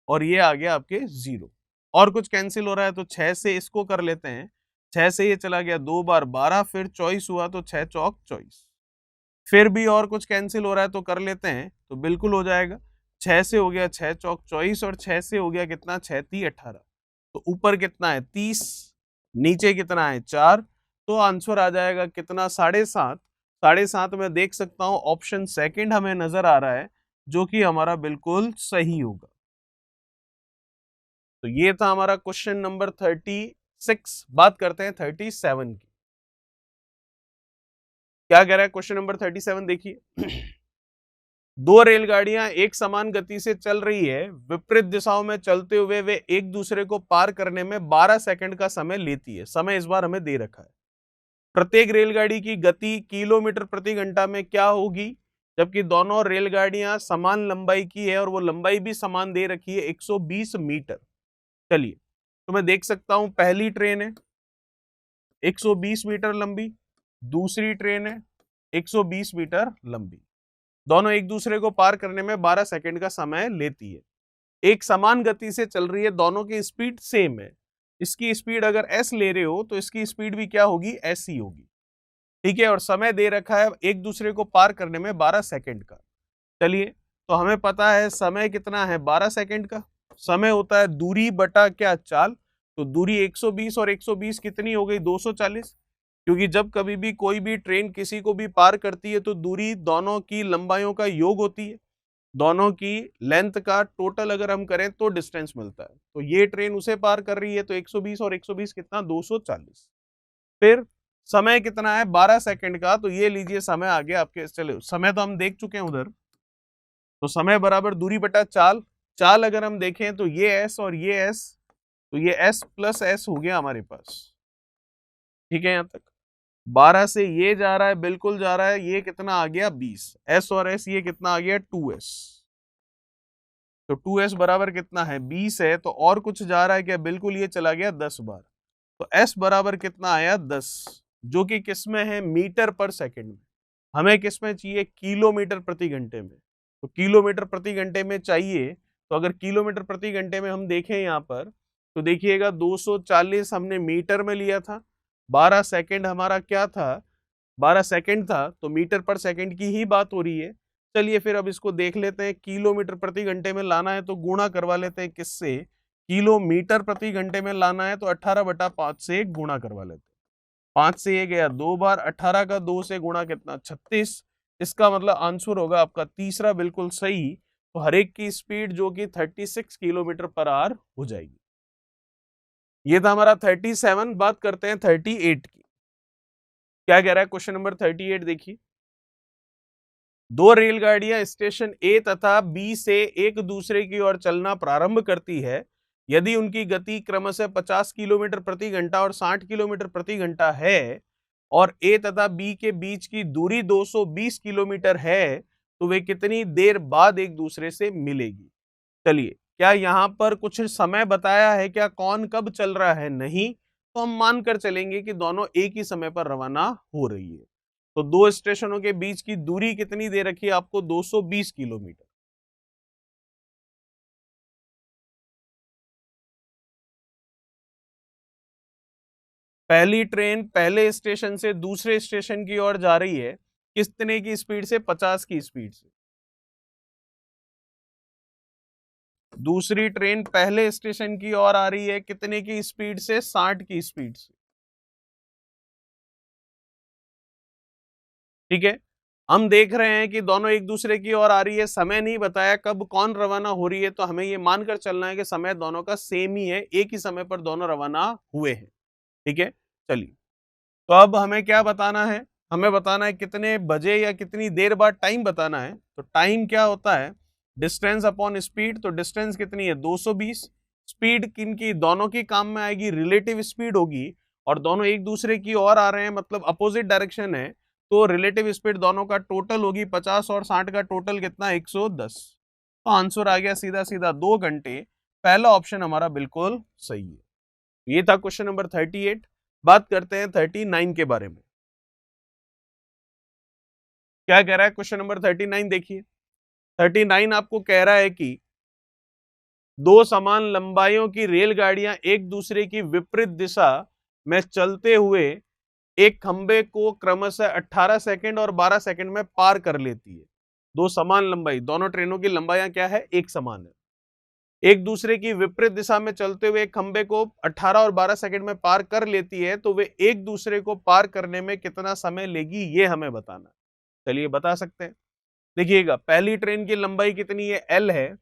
और ये आ गया आपके 0। और कुछ कैंसिल हो रहा है तो 6 से इसको कर लेते हैं। 6 से ये चला गया 2 बार 12, फिर 24 हुआ तो 6 चौक 24। फिर भी और कुछ कैंसिल हो रहा है तो कर लेते हैं, तो बिल्कुल हो जाएगा। 6 से हो गया 6 चौक 24 और 6 से हो गया कितना 6 3 18। तो ऊपर कितना है 30, नीचे कितना है 4, तो आंसर आ जाएगा कितना 7.5। 7.5 में देख सकता हूं ऑप्शन सेकंड हमें नजर आ रहा है, जो कि हमारा बिल्कुल सही होगा। तो ये था हमारा क्वेश्चन नंबर 36। बात करते हैं 37 की। क्या कह रहा है क्वेश्चन नंबर 37, देखिए। दो रेलगाड़ियां एक समान गति से चल रही है, विपरीत दिशाओं में चलते हुए वे एक दूसरे को पार करने में 12 सेकंड का समय लेती है। समय इस बार हमें दे रखा है। प्रत्येक रेलगाड़ी की गति किलोमीटर प्रति घंटा में क्या होगी, जबकि दोनों रेलगाड़ियां समान लंबाई की है और वो लंबाई भी समान दे रखी है 120 मीटर। चलिए, तो मैं देख सकता हूं पहली ट्रेन है 120 मीटर लंबी, दूसरी ट्रेन है 120 मीटर लंबी। दोनों एक दूसरे को पार करने में 12 सेकंड का समय लेती है। एक समान गति से चल रही है, दोनों की स्पीड सेम है। इसकी स्पीड अगर s ले रहे हो तो इसकी स्पीड भी क्या होगी, s ही होगी। ठीक है, और समय दे रखा है एक दूसरे को पार करने में 12 सेकंड का। चलिए, तो हमें पता है समय कितना है 12 सेकंड का। समय होता है दूरी बटा क्या चाल। तो दूरी 120 और 120 कितनी हो गई 240, क्योंकि जब कभी भी कोई भी ट्रेन किसी को भी पार करती है तो दूरी दोनों की लंबाइयों का योग होती है। दोनों की लेंथ का टोटल अगर हम करें तो डिस्टेंस मिलता है। तो ये ट्रेन उसे पार कर रही है तो 120 और 120 कितना 240। फिर समय कितना है 12 सेकंड का, तो ये लीजिए समय आ गया आपके। चलो, समय तो हम देख चुके हैं उधर। तो समय बराबर दूरी बटा चाल। चाल अगर हम देखें तो ये s और ये s, तो ये s प्लस s हो गया हमारे पास। ठीक है, यहां तक 12 से ये जा रहा है, बिल्कुल जा रहा है। ये कितना आ गया 20, s और s ये कितना आ गया 2s। तो 2s बराबर कितना है 20 है, तो और कुछ जा रहा है क्या, बिल्कुल ये चला गया 10 बार। तो s बराबर कितना आया 10, जो कि किसमें है मीटर पर सेकंड में। हमें किसमें चाहिए, किलोमीटर प्रति घंटे में। तो किलोमीटर प्रति घंटे में चाहिए, तो अगर किलोमीटर प्रति घंटे में हम देखें यहाँ पर, तो देखिएगा 240 हमने मीटर में लिया था। 12 सेकंड हमारा क्या था, 12 सेकंड था, तो मीटर पर सेकंड की ही बात हो रही है। चलिए फिर अब इसको देख लेते हैं, किलोमीटर प्रति घंटे में लाना है तो गुणा करवा लेते हैं किससे, किलोमीटर प्रति घंटे में लाना है तो 18/5 से गुणा करवा लेते हैं। 5 से ये गया 2 बार, 18 का 2 से गुणा कितना 36। इसका मतलब आंसर होगा आपका तीसरा बिल्कुल सही। तो हर एक की स्पीड जो कि 36 किलोमीटर पर आवर हो जाएगी। ये था हमारा 37। बात करते हैं 38 की। क्या कह रहा है क्वेश्चन नंबर 38, देखिए। दो रेलगाड़ियां स्टेशन ए तथा बी से एक दूसरे की ओर चलना प्रारंभ करती है। यदि उनकी गति क्रमशः 50 किलोमीटर प्रति घंटा और 60 किलोमीटर प्रति घंटा है और ए तथा बी के बीच की दूरी 220 किलोमीटर है, तो वे कितनी देर बाद एक दूसरे से मिलेगी। चलिए, क्या यहाँ पर कुछ समय बताया है क्या, कौन कब चल रहा है, नहीं। तो हम मानकर चलेंगे कि दोनों एक ही समय पर रवाना हो रही है। तो दो स्टेशनों के बीच की दूरी कितनी दे रखी है आपको, 220 किलोमीटर। पहली ट्रेन पहले स्टेशन से दूसरे स्टेशन की ओर जा रही है, कितने की स्पीड से, 50 की स्पीड से। दूसरी ट्रेन पहले स्टेशन की ओर आ रही है, कितने की स्पीड से, 60 की स्पीड से। ठीक है, हम देख रहे हैं कि दोनों एक दूसरे की ओर आ रही है, समय नहीं बताया कब कौन रवाना हो रही है, तो हमें ये मानकर चलना है कि समय दोनों का सेम ही है, एक ही समय पर दोनों रवाना हुए हैं। ठीक है, चलिए, तो अब हमें क्या बताना है, हमें बताना है कितने बजे या कितनी देर बाद टाइम बताना है। तो टाइम क्या होता है, डिस्टेंस अपॉन स्पीड। तो डिस्टेंस कितनी है 220, स्पीड किनकी, दोनों की काम में आएगी, रिलेटिव स्पीड होगी। और दोनों एक दूसरे की ओर आ रहे हैं, मतलब अपोजिट डायरेक्शन है, तो रिलेटिव स्पीड दोनों का टोटल होगी 50 और 60 का टोटल कितना 110। तो आंसर आ गया सीधा सीधा 2 घंटे। पहला ऑप्शन हमारा बिल्कुल सही है। ये था क्वेश्चन नंबर 38। बात करते हैं 39 के बारे में। क्या कह रहा है क्वेश्चन नंबर 39, देखिए। 39 आपको कह रहा है कि दो समान लंबाइयों की रेलगाड़ियां एक दूसरे की विपरीत दिशा में चलते हुए एक खंबे को क्रमशः 18 सेकंड और 12 सेकंड में पार कर लेती है। दो समान लंबाई, दोनों ट्रेनों की लंबाइयां क्या है, एक समान है। एक दूसरे की विपरीत दिशा में चलते हुए एक खंबे को 18 और 12 सेकंड में पार कर लेती है, तो वे एक दूसरे को पार करने में कितना समय लेगी, ये हमें बताना। चलिए बता सकते हैं। देखिएगा, पहली ट्रेन की लंबाई कितनी है, L है,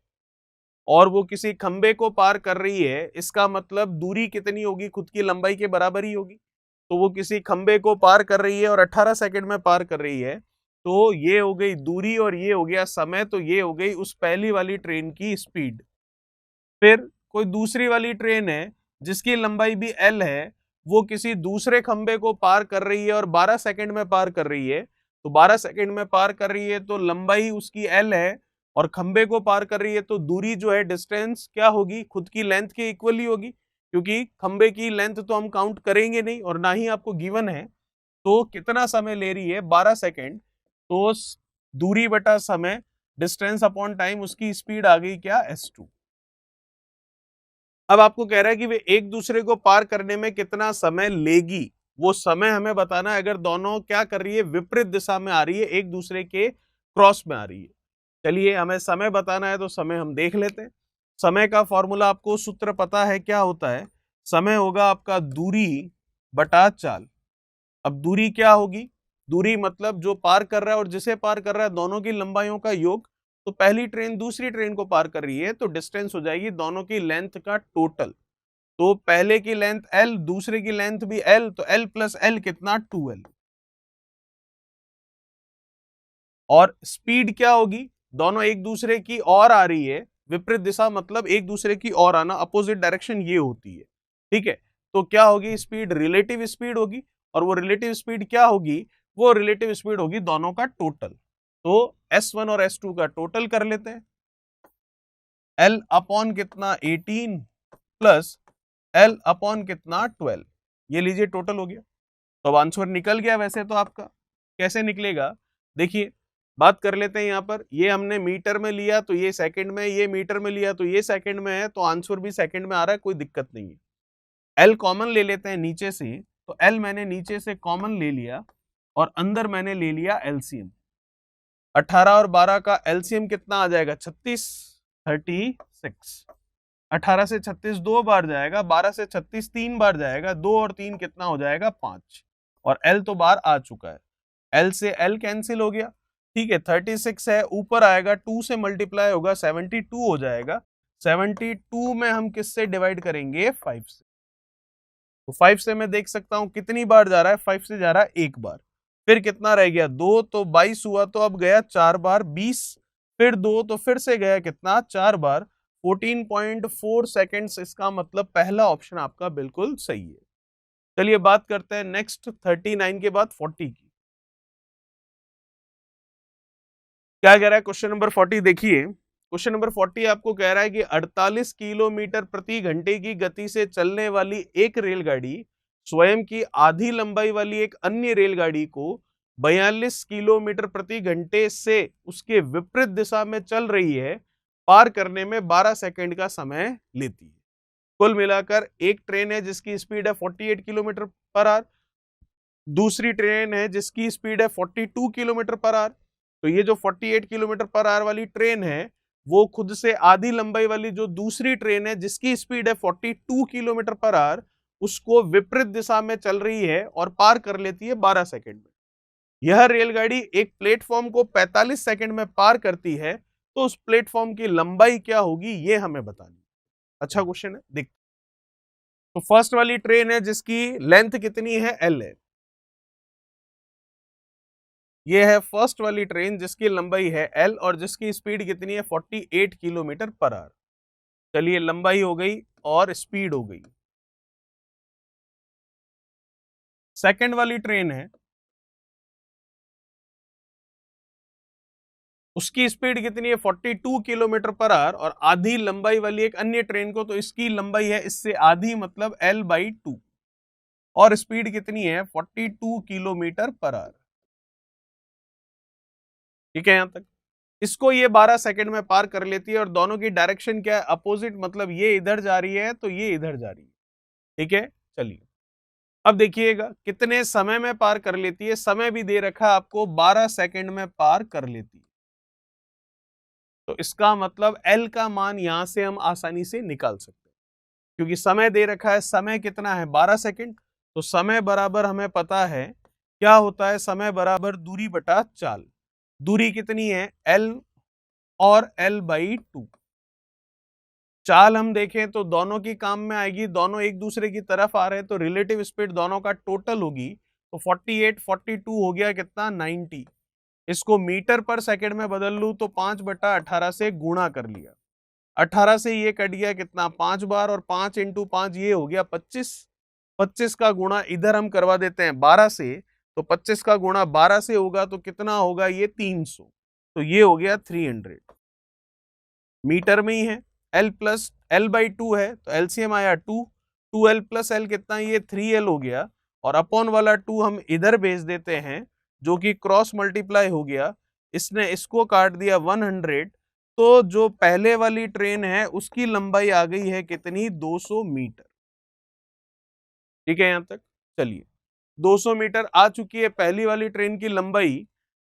और वो किसी खंबे को पार कर रही है, इसका मतलब दूरी कितनी होगी, खुद की लंबाई के बराबर ही होगी। तो वो किसी खंबे को पार कर रही है और 18 सेकंड में पार कर रही है, तो ये हो गई दूरी और ये हो गया समय, तो ये हो गई उस पहली वाली ट्रेन की स्पीड। फिर कोई दूसरी वाली ट्रेन है जिसकी लंबाई भी L है, वो किसी दूसरे खंबे को पार कर रही है और 12 सेकंड में पार कर रही है। तो 12 सेकंड में पार कर रही है तो लंबाई उसकी L है, और खंबे को पार कर रही है तो दूरी जो है, डिस्टेंस क्या होगी, खुद की लेंथ के इक्वल ही होगी, क्योंकि खंबे की लेंथ तो हम काउंट करेंगे नहीं और ना ही आपको गिवन है। तो कितना समय ले रही है, 12 सेकंड, तो दूरी बटा समय, डिस्टेंस अपॉन टाइम, उसकी स्पीड आ गई क्या, S2। अब आपको कह रहा है कि वे एक दूसरे को पार करने में कितना समय लेगी, वो समय हमें बताना है। अगर दोनों क्या कर रही है, विपरीत दिशा में आ रही है, एक दूसरे के क्रॉस में आ रही है। चलिए, हमें समय बताना है तो समय हम देख लेते हैं। समय का फॉर्मूला आपको सूत्र पता है क्या होता है, समय होगा आपका दूरी बटा चाल। अब दूरी क्या होगी, दूरी मतलब जो पार कर रहा है और जिसे पार कर रहा है, दोनों की लंबाइयों का योग। तो पहली ट्रेन दूसरी ट्रेन को पार कर रही है तो डिस्टेंस हो जाएगी दोनों की लेंथ का टोटल। तो पहले की लेंथ L, दूसरे की लेंथ भी L, तो L प्लस L कितना, 2L। और स्पीड क्या होगी, दोनों एक दूसरे की ओर आ रही है, विपरीत दिशा मतलब एक दूसरे की ओर आना, अपोजिट डायरेक्शन ये होती है, ठीक है। तो क्या होगी स्पीड, रिलेटिव स्पीड होगी, और वो रिलेटिव स्पीड क्या होगी, वो रिलेटिव स्पीड होगी दोनों का टोटल। तो S1 और S2 का टोटल कर लेते हैं। L अपॉन कितना, 18 प्लस L अपॉन कितना, 12। ये लीजिए टोटल हो गया। तो अब आंसर निकल गया वैसे तो आपका। कैसे निकलेगा, देखिए बात कर लेते हैं। यहाँ पर ये हमने मीटर में लिया तो ये सेकंड में, ये मीटर में लिया तो ये सेकंड में है, तो आंसर भी सेकंड में आ रहा है, कोई दिक्कत नहीं है। L कॉमन ले लेते हैं नीचे से, तो L मैंने नीचे से कॉमन ले लिया और अंदर मैंने ले लिया एलसीएम। 18 और 12 का एलसीएम कितना आ जाएगा, 36, 36। 18 से 36 दो बार जाएगा, 12 से 36 तीन बार जाएगा, 2 और 3 कितना हो जाएगा, 5। और L तो बाहर आ चुका है, L से L कैंसिल हो गया, ठीक है। 36 है, ऊपर आएगा 2 से मल्टीप्लाई होगा, 72 हो जाएगा। 72 में हम किससे डिवाइड करेंगे, 5 से। तो 5 से मैं देख सकता हूं कितनी बार जा रहा है, 5 से जा रहा है एक बार। फिर कितना रह गया, 2, तो 22 हुआ, तो अब गया 4 बार 20, फिर 2, तो फिर से गया कितना, 4 बार, 14.4 सेकेंड्स। इसका मतलब पहला ऑप्शन आपका बिल्कुल सही है। चलिए बात करते हैं नेक्स्ट 39 के बाद 40 की। क्या कह रहा है क्वेश्चन नंबर 40, देखिए क्वेश्चन नंबर 40 आपको कह रहा है कि 48 किलोमीटर प्रति घंटे की गति से चलने वाली एक रेलगाड़ी स्वयं की आधी लंबाई वाली एक अन्य रेलगाड़ी को 42 किलोमीटर प्रति घंटे से उसके विपरीत दिशा में चल रही है, पार करने में 12 सेकंड का समय लेती है। कुल मिलाकर एक ट्रेन है जिसकी स्पीड है 48 किलोमीटर पर आवर, दूसरी ट्रेन है जिसकी स्पीड है 42 किलोमीटर पर आवर। तो ये जो 48 किलोमीटर पर आवर वाली ट्रेन है, वो खुद से आधी लंबाई वाली जो दूसरी ट्रेन है जिसकी स्पीड है 42 किलोमीटर पर आवर, उसको विपरीत दिशा में चल रही है और पार कर लेती है 12 सेकंड में। यह रेलगाड़ी एक प्लेटफॉर्म को 45 सेकंड में पार करती है, तो उस प्लेटफॉर्म की लंबाई क्या होगी, ये हमें बतानी। अच्छा क्वेश्चन है, देख। तो फर्स्ट वाली ट्रेन है जिसकी लेंथ कितनी है, L है। ये है फर्स्ट वाली ट्रेन जिसकी लंबाई है L और जिसकी स्पीड कितनी है, 48 किलोमीटर पर आवर। चलिए लंबाई हो गई और स्पीड हो गई। सेकंड वाली ट्रेन है, उसकी स्पीड कितनी है, 42 किलोमीटर पर आवर, और आधी लंबाई वाली एक अन्य ट्रेन को, तो इसकी लंबाई है इससे आधी, मतलब L/2, और स्पीड कितनी है, 42 किलोमीटर पर आवर। ठीक है यहां तक। इसको ये 12 सेकंड में पार कर लेती है और दोनों की डायरेक्शन क्या है, अपोजिट, मतलब ये इधर जा रही है तो ये इधर जा रही है। ठीक है, चलिए अब देखिएगा कितने समय में पार कर लेती है, समय भी दे रखा है आपको 12 सेकंड में पार कर लेती है। तो इसका मतलब L का मान यहां से हम आसानी से निकाल सकते हैं, क्योंकि समय दे रखा है, समय कितना है 12 सेकंड। तो समय बराबर हमें पता है क्या होता है, समय बराबर दूरी बटा चाल। दूरी कितनी है L और L/2। चाल हम देखें तो दोनों की काम में आएगी, दोनों एक दूसरे की तरफ आ रहे हैं तो रिलेटिव स्पीड दोनों का टोटल होगी। तो 48 42 हो गया कितना 90। इसको मीटर पर सेकंड में बदल लूं तो 5/18 से गुणा कर लिया। 18 से ये कट गया कितना 5 बार, और 5 इंटू 5 ये हो गया 25। 25 का गुणा इधर हम करवा देते हैं 12 से, तो 25 का गुणा 12 से होगा तो कितना होगा ये 300। तो ये हो गया 300। मीटर में ही है, L प्लस L/2 है तो एलसीएम आया 2। 2L प्लस L कितना, ये 3L हो गया, और अपॉन वाला 2 हम इधर भेज देते हैं जो कि क्रॉस मल्टीप्लाई हो गया। इसने इसको काट दिया 100। तो जो पहले वाली ट्रेन है उसकी लंबाई आ गई है कितनी 200 मीटर। ठीक है यहां तक। चलिए 200 मीटर आ चुकी है पहली वाली ट्रेन की लंबाई।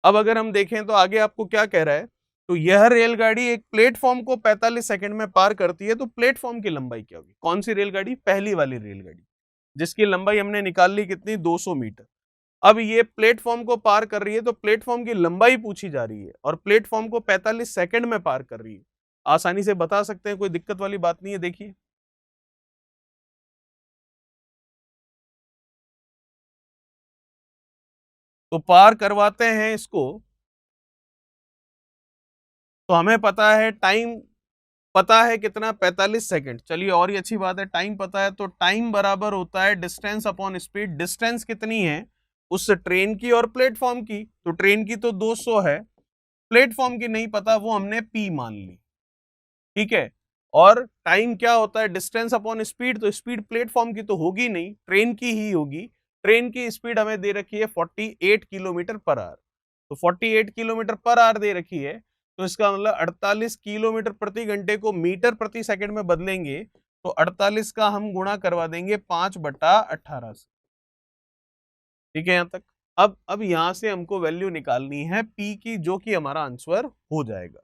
अब अगर हम देखें तो आगे आपको क्या कह रहा है, तो यह रेलगाड़ी एक प्लेटफॉर्म को 45 सेकंड में पार करती है, तो प्लेटफॉर्म की लंबाई क्या होगी, कौन सी रेलगाड़ी, पहली वाली रेलगाड़ी जिसकी लंबाई हमने निकाल ली कितनी 200 मीटर। अब ये प्लेटफॉर्म को पार कर रही है तो प्लेटफॉर्म की लंबाई पूछी जा रही है और प्लेटफॉर्म को 45 सेकंड में पार कर रही है। आसानी से बता सकते हैं, कोई दिक्कत वाली बात नहीं है। देखिए तो पार करवाते हैं इसको, तो हमें पता है टाइम, पता है कितना 45 सेकंड। चलिए और ही अच्छी बात है, टाइम पता है तो टाइम बराबर होता है डिस्टेंस अपॉन स्पीड। डिस्टेंस कितनी है उस ट्रेन की और प्लेटफॉर्म की, तो ट्रेन की तो 200 है, प्लेटफॉर्म की नहीं पता, वो हमने p मान ली। ठीक है, और टाइम क्या होता है डिस्टेंस अपॉन स्पीड, तो स्पीड प्लेटफॉर्म की तो होगी नहीं, ट्रेन की ही होगी। ट्रेन की स्पीड हमें दे रखी है 48 किलोमीटर पर आवर। तो 48 किलोमीटर पर आवर दे रखी है, तो इसका मतलब 48 किलोमीटर प्रति घंटे को मीटर प्रति सेकंड में बदलेंगे तो 48 का हम गुणा करवा देंगे 5/18 से। ठीक है यहां तक। अब यहां से हमको वैल्यू निकालनी है p की, जो कि हमारा आंसर हो जाएगा।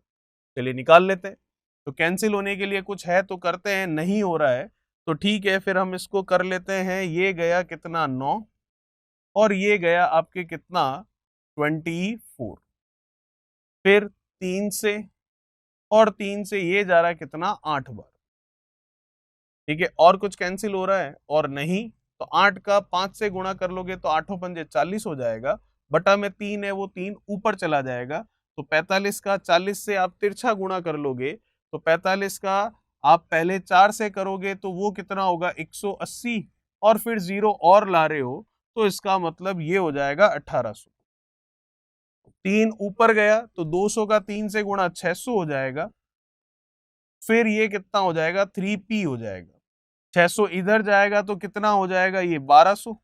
चलिए निकाल लेते हैं। तो कैंसिल होने के लिए कुछ है तो करते हैं, नहीं हो रहा है तो ठीक है, फिर हम इसको कर लेते हैं। ये गया कितना 9, और ये गया आपके कितना 24। फिर 3 से, और 3 से ये जा रहा है कितना 8 बार। ठीक है, और कुछ कैंसिल हो रहा है और नहीं, तो 8 का 5 से गुणा कर लोगे तो 8 पंजे 40 हो जाएगा, बटा में 3 है वो 3 ऊपर चला जाएगा। तो 45 का 40 से आप तिरछा गुणा कर लोगे तो 45 का आप पहले 4 से करोगे तो वो कितना होगा 180, और फिर 0 और ला रहे हो तो इसका मतलब ये हो जाएगा 1800। 3 ऊपर गया तो 200 का 3 से गुणा 600 हो जाएगा, फिर ये कितना हो जाएगा 3p हो जाएगा। 600 इधर जाएगा तो कितना हो जाएगा ये 1200,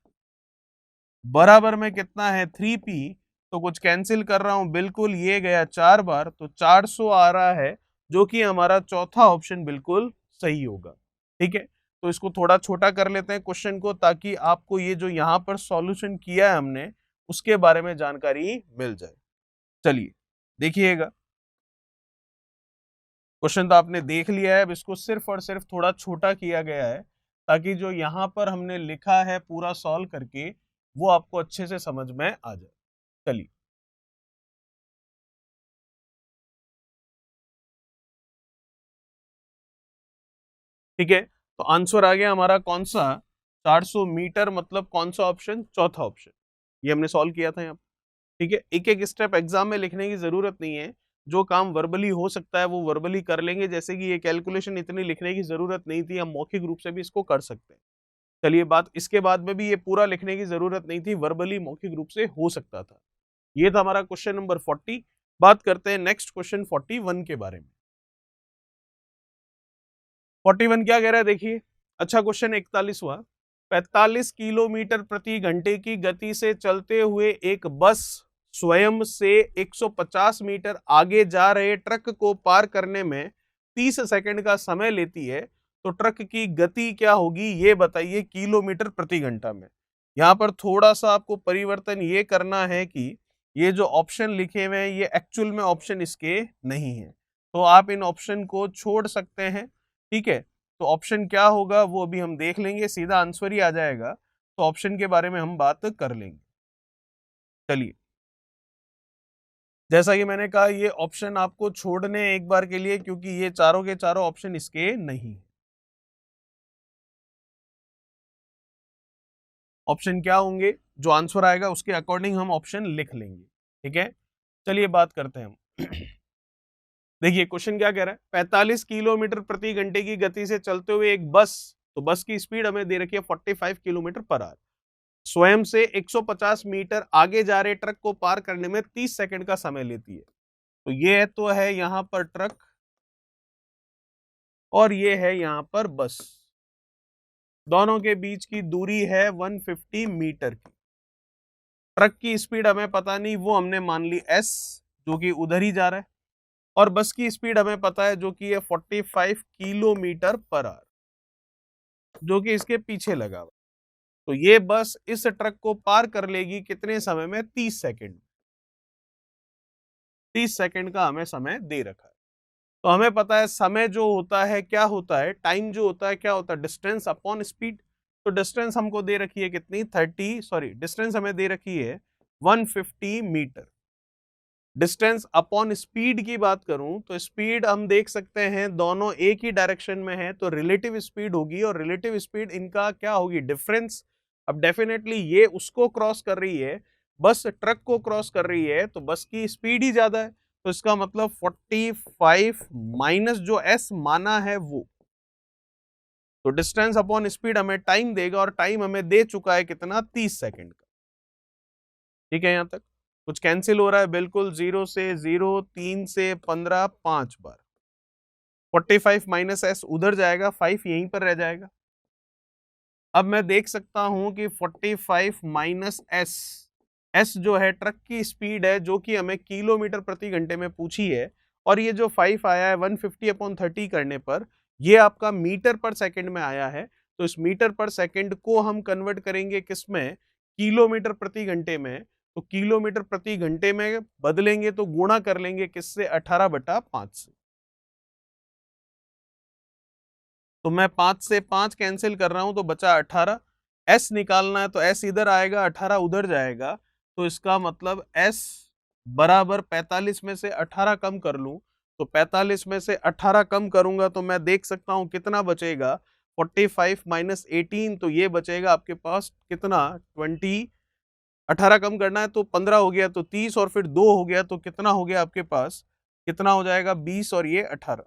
बराबर में कितना है 3p। तो कुछ कैंसिल कर रहा हूं बिल्कुल, ये गया 4 बार तो 400 आ रहा है, जो कि हमारा चौथा ऑप्शन बिल्कुल सही होगा। ठीक है, तो इसको थोड़ा छोटा कर लेते हैं क्वेश्चन को, ताकि आपको ये जो यहाँ पर सॉल्यूशन किया है हमने उसके बारे में जानकारी मिल जाए। चलिए देखिएगा, क्वेश्चन तो आपने देख लिया है, अब इसको सिर्फ और सिर्फ थोड़ा छोटा किया गया है ताकि जो यहाँ पर हमने लिखा है पूरा सॉल्व करके वो आपको अच्छे से समझ में आ जाए। चलिए ठीक है, तो आंसर आ गया हमारा कौन सा 400 मीटर, मतलब कौन सा ऑप्शन, चौथा ऑप्शन। ये हमने सॉल्व किया था यहाँ। ठीक है, एक एक स्टेप एग्जाम में लिखने की जरूरत नहीं है, जो काम वर्बली हो सकता है वो वर्बली कर लेंगे। जैसे कि ये कैलकुलेशन इतनी लिखने की जरूरत नहीं थी, हम मौखिक रूप से भी इसको कर सकते हैं। चलिए बात इसके बाद में भी ये पूरा लिखने की जरूरत नहीं थी, वर्बली मौखिक रूप से हो सकता था। ये था हमारा क्वेश्चन नंबर 40। बात करते हैं नेक्स्ट क्वेश्चन 41 के बारे में। 41 क्या कह रहा है देखिए, अच्छा क्वेश्चन 41वां। 45 किलोमीटर प्रति घंटे की गति से चलते हुए एक बस स्वयं से 150 मीटर आगे जा रहे ट्रक को पार करने में 30 सेकंड का समय लेती है, तो ट्रक की गति क्या होगी ये बताइए किलोमीटर प्रति घंटा में। यहाँ पर थोड़ा सा आपको परिवर्तन ये करना है कि ये जो ऑप्शन लिखे हुए हैं ये एक्चुअल में ऑप्शन इसके नहीं है, तो आप इन ऑप्शन को छोड़ सकते हैं। ठीक है, तो ऑप्शन क्या होगा वो अभी हम देख लेंगे, सीधा आंसर ही आ जाएगा, तो ऑप्शन के बारे में हम बात कर लेंगे। चलिए, जैसा कि मैंने कहा ये ऑप्शन आपको छोड़ने एक बार के लिए, क्योंकि ये चारों के चारों ऑप्शन इसके नहीं। ऑप्शन क्या होंगे, जो आंसर आएगा उसके अकॉर्डिंग हम ऑप्शन लिख लेंगे। ठीक है, चलिए बात करते हैं हम। देखिए क्वेश्चन क्या कह रहा है, 45 किलोमीटर प्रति घंटे की गति से चलते हुए एक बस, तो बस की स्पीड हमें दे रखी है 45 किलोमीटर पर आवर, स्वयं से 150 मीटर आगे जा रहे ट्रक को पार करने में 30 सेकंड का समय लेती है। तो ये तो है यहाँ पर ट्रक और ये है यहाँ पर बस, दोनों के बीच की दूरी है 150 मीटर की। ट्रक की स्पीड हमें पता नहीं, वो हमने मान ली s, जो कि उधर ही जा रहा है, और बस की स्पीड हमें पता है जो कि है 45 किलोमीटर पर आवर, जो कि इसके पीछे लगा हुआ। तो ये बस इस ट्रक को पार कर लेगी कितने समय में, 30 सेकंड। 30 सेकंड का हमें समय दे रखा है। तो हमें पता है समय जो होता है क्या होता है, टाइम जो होता है क्या होता है, डिस्टेंस अपॉन स्पीड। तो डिस्टेंस हमको दे रखी है कितनी, डिस्टेंस हमें दे रखी है 150 मीटर। डिस्टेंस अपॉन स्पीड की बात करूं तो स्पीड हम देख सकते हैं दोनों एक ही डायरेक्शन में है, तो रिलेटिव स्पीड होगी, और रिलेटिव स्पीड इनका क्या होगी, डिफरेंस। अब डेफिनेटली ये उसको क्रॉस कर रही है, बस ट्रक को क्रॉस कर रही है, तो बस की स्पीड ही ज्यादा है, तो इसका मतलब 45 माइनस जो एस माना है वो, तो डिस्टेंस अपॉन स्पीड हमें टाइम देगा, और टाइम हमें दे चुका है कितना, 30 सेकंड का। ठीक है, यहां तक कुछ कैंसिल हो रहा है, बिल्कुल, 0 से 0, 3 से 15, 5 बार, 45 माइनस एस उधर जाएगा, 5 यहीं पर रह जाएगा। अब मैं देख सकता हूं कि 45 माइनस एस, एस जो है ट्रक की स्पीड है, जो कि हमें किलोमीटर प्रति घंटे में पूछी है, और ये जो 5 आया है 150 अपॉन 30 करने पर, ये आपका मीटर पर सेकंड में आया है। तो इस मीटर पर सेकंड को हम कन्वर्ट करेंगे किसमें, किलोमीटर प्रति घंटे में। तो किलोमीटर प्रति घंटे में बदलेंगे तो गुणा कर लेंगे किससे, 18/5 से। तो मैं 5 से 5 कैंसिल कर रहा हूं, तो बचा 18। एस निकालना है तो एस इधर आएगा, 18 उधर जाएगा, तो इसका मतलब एस बराबर 45 में से 18 कम कर लूं, तो 45 में से 18 कम करूंगा तो मैं देख सकता हूं कितना बचेगा, 45 माइनस 18, तो ये बचेगा आपके पास कितना, 20। 18 कम करना है तो 15 हो गया, तो 30, और फिर 2 हो गया, तो कितना हो गया आपके पास, कितना हो जाएगा, 20, और ये 18।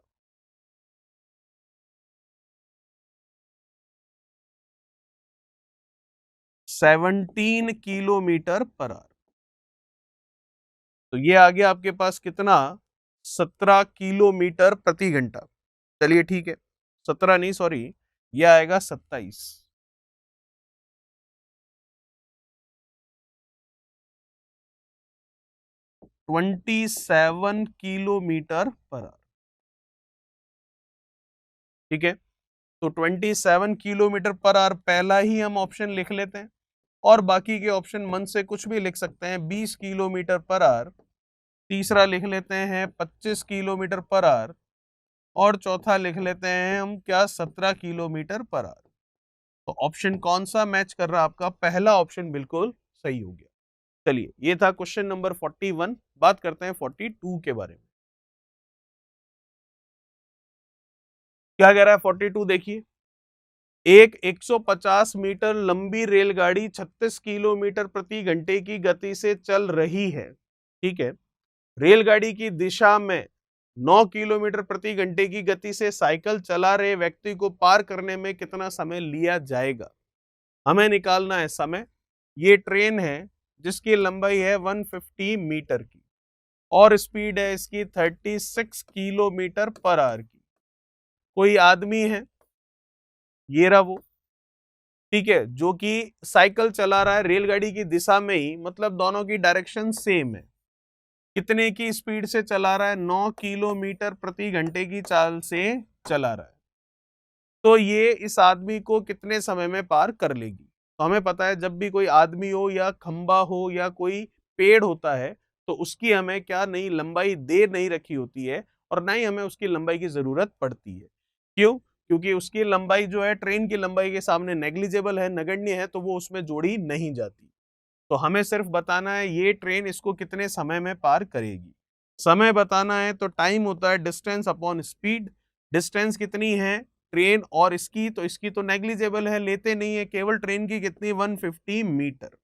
17 किलोमीटर पर आवर। तो ये आ गया आपके पास कितना, 17 किलोमीटर प्रति घंटा। चलिए ठीक है, 17 नहीं, सॉरी, ये आएगा 27। 27 किलोमीटर पर आवर। ठीक है, तो 27 किलोमीटर पर आवर पहला ही हम ऑप्शन लिख लेते हैं, और बाकी के ऑप्शन मन से कुछ भी लिख सकते हैं। 20 किलोमीटर पर आवर, तीसरा लिख लेते हैं 25 किलोमीटर पर आवर, और चौथा लिख लेते हैं हम क्या, 17 किलोमीटर पर आवर। तो ऑप्शन कौन सा मैच कर रहा है आपका, पहला ऑप्शन बिल्कुल सही हो गया। चलिए, ये था क्वेश्चन नंबर 41। बात करते हैं 42 के बारे में। क्या कह रहा है 42, देखिए, एक 150 मीटर लंबी रेलगाड़ी 36 किलोमीटर प्रति घंटे की गति से चल रही है। ठीक है, रेलगाड़ी की दिशा में 9 किलोमीटर प्रति घंटे की गति से साइकिल चला रहे व्यक्ति को पार करने में कितना समय लिया जाएगा। हमें निकालना है समय। ये ट्रेन है जिसकी लंबाई है 150 मीटर की, और स्पीड है इसकी 36 किलोमीटर पर आवर की। कोई आदमी है, ये रहा वो, ठीक है, जो कि साइकिल चला रहा है रेलगाड़ी की दिशा में ही, मतलब दोनों की डायरेक्शन सेम है। कितने की स्पीड से चला रहा है, 9 किलोमीटर प्रति घंटे की चाल से चला रहा है। तो ये इस आदमी को कितने समय में पार कर लेगी। तो हमें पता है जब भी कोई आदमी हो या खंबा हो या कोई पेड़ होता है तो उसकी हमें क्या नहीं लंबाई दे नहीं रखी होती है और ना ही हमें उसकी लंबाई की जरूरत पड़ती है। क्यों? क्योंकि उसकी लंबाई जो है ट्रेन की लंबाई के सामने नेग्लिजिबल है, नगण्य है, तो वो उसमें जोड़ी नहीं जाती। तो हमें सिर्फ बताना है ये ट्रेन इसको कितने समय में पार करेगी। समय बताना है तो टाइम होता है डिस्टेंस अपॉन स्पीड। डिस्टेंस कितनी है ट्रेन और इसकी, तो इसकी तो नेग्लिजिबल है, लेते नहीं है, केवल ट्रेन की कितनी 150 मीटर।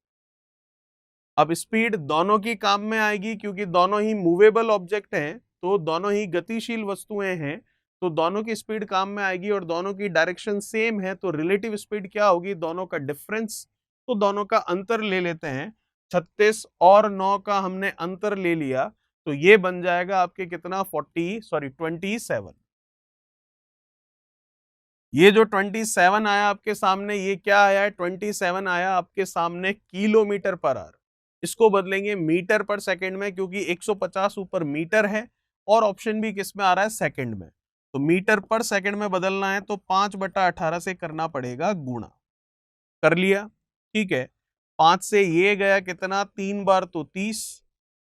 अब स्पीड दोनों की काम में आएगी क्योंकि दोनों ही मूवेबल ऑब्जेक्ट हैं, तो दोनों ही गतिशील वस्तुएं हैं, तो दोनों की स्पीड काम में आएगी और दोनों की डायरेक्शन सेम है, तो रिलेटिव स्पीड क्या होगी दोनों का डिफरेंस, तो दोनों का अंतर ले लेते हैं। 36 और 9 का हमने अंतर ले लिया तो ये बन जाएगा आपके कितना 27। ये जो 27 आया आपके सामने, ये क्या आया है 27 आया आपके सामने किलोमीटर पर आवर। इसको बदलेंगे मीटर पर सेकंड में क्योंकि 150 ऊपर मीटर है और ऑप्शन भी किस में आ रहा है सेकंड में, तो मीटर पर सेकंड में बदलना है तो 5/18 से करना पड़ेगा गुणा। कर लिया, ठीक है। 5 से ये गया कितना 3 बार तो 30,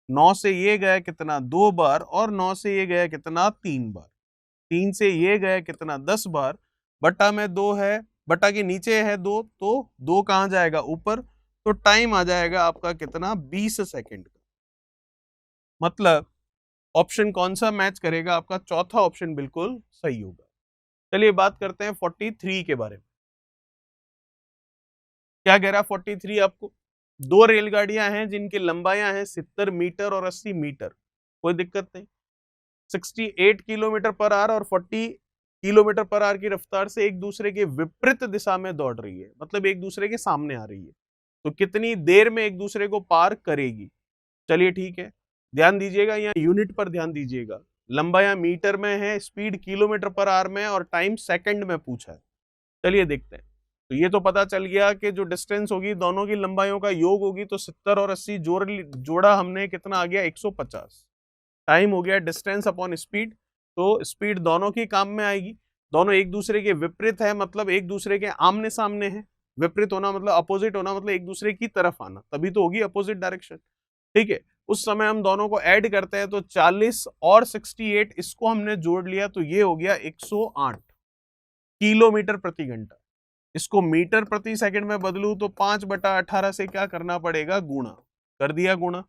9 से ये गया कितना 2 बार और 9 से ये गया कितना 3 बार, 3 से ये गया कितना 10 बार, बट्टा में 2 है, बट्टा के नीचे है 2, तो 2 कहाँ जाएगा ऊपर, तो टाइम आ जाएगा आपका कितना 20 सेकंड का। मतलब ऑप्शन कौन सा मैच करेगा, आपका चौथा ऑप्शन बिल्कुल सही होगा। चलिए बात करते हैं 43 के बारे में। क्या कह रहा है 43 आपको, दो रेलगाड़ियां हैं जिनकी लंबाइयां हैं 70 मीटर और 80 मीटर, कोई दिक्कत नहीं। 68 किलोमीटर पर आवर और 40 किलोमीटर पर आवर की रफ्तार से एक दूसरे के विपरीत दिशा में दौड़ रही है, मतलब एक दूसरे के सामने आ रही है, तो कितनी देर में एक दूसरे को पार करेगी। चलिए ठीक है, ध्यान दीजिएगा, यहाँ यूनिट पर ध्यान दीजिएगा। लंबाई मीटर में है, स्पीड किलोमीटर पर आवर में और टाइम सेकंड में पूछा है। चलिए देखते हैं। तो ये तो पता चल गया कि जो डिस्टेंस होगी दोनों की लंबाइयों का योग होगी, तो 70 और 80 जोड़ा हमने, कितना आ गया 150। टाइम हो गया डिस्टेंस अपॉन स्पीड, तो स्पीड दोनों की काम में आएगी। दोनों एक दूसरे के विपरीत है, मतलब एक दूसरे के आमने सामने है। विपरीत होना मतलब अपोजिट होना, मतलब एक दूसरे की तरफ आना, तभी तो होगी अपोजिट डायरेक्शन। ठीक है, उस समय हम दोनों को ऐड करते हैं तो 40 और 68 इसको हमने जोड़ लिया तो ये हो गया 108 किलोमीटर प्रति घंटा। इसको मीटर प्रति सेकंड में बदलूं तो 5/18 से क्या करना पड़ेगा गुणा। कर दिया गुणा।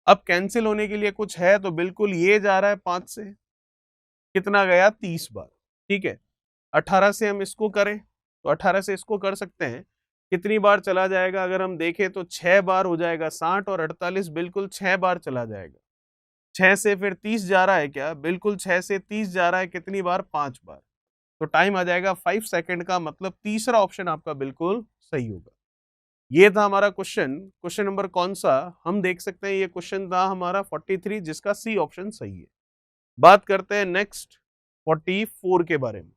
अब कैंसिल होने के लिए कुछ है तो बिल्कुल ये जा रहा है 5 से, कितना गया 30 बार। ठीक है, 18 से हम इसको करें तो 18 से इसको कर सकते हैं, कितनी बार चला जाएगा अगर हम देखें तो 6 बार हो जाएगा 60 और 48 बिल्कुल 6 बार चला जाएगा। 6 से फिर 30 जा रहा है क्या, बिल्कुल 6 से 30 जा रहा है, कितनी बार 5 बार, तो टाइम आ जाएगा 5 सेकंड का, मतलब तीसरा ऑप्शन आपका बिल्कुल सही होगा। ये था हमारा क्वेश्चन। क्वेश्चन नंबर कौन सा, हम देख सकते हैं ये क्वेश्चन था हमारा 43 जिसका सी ऑप्शन सही है। बात करते हैं नेक्स्ट 44 के बारे में।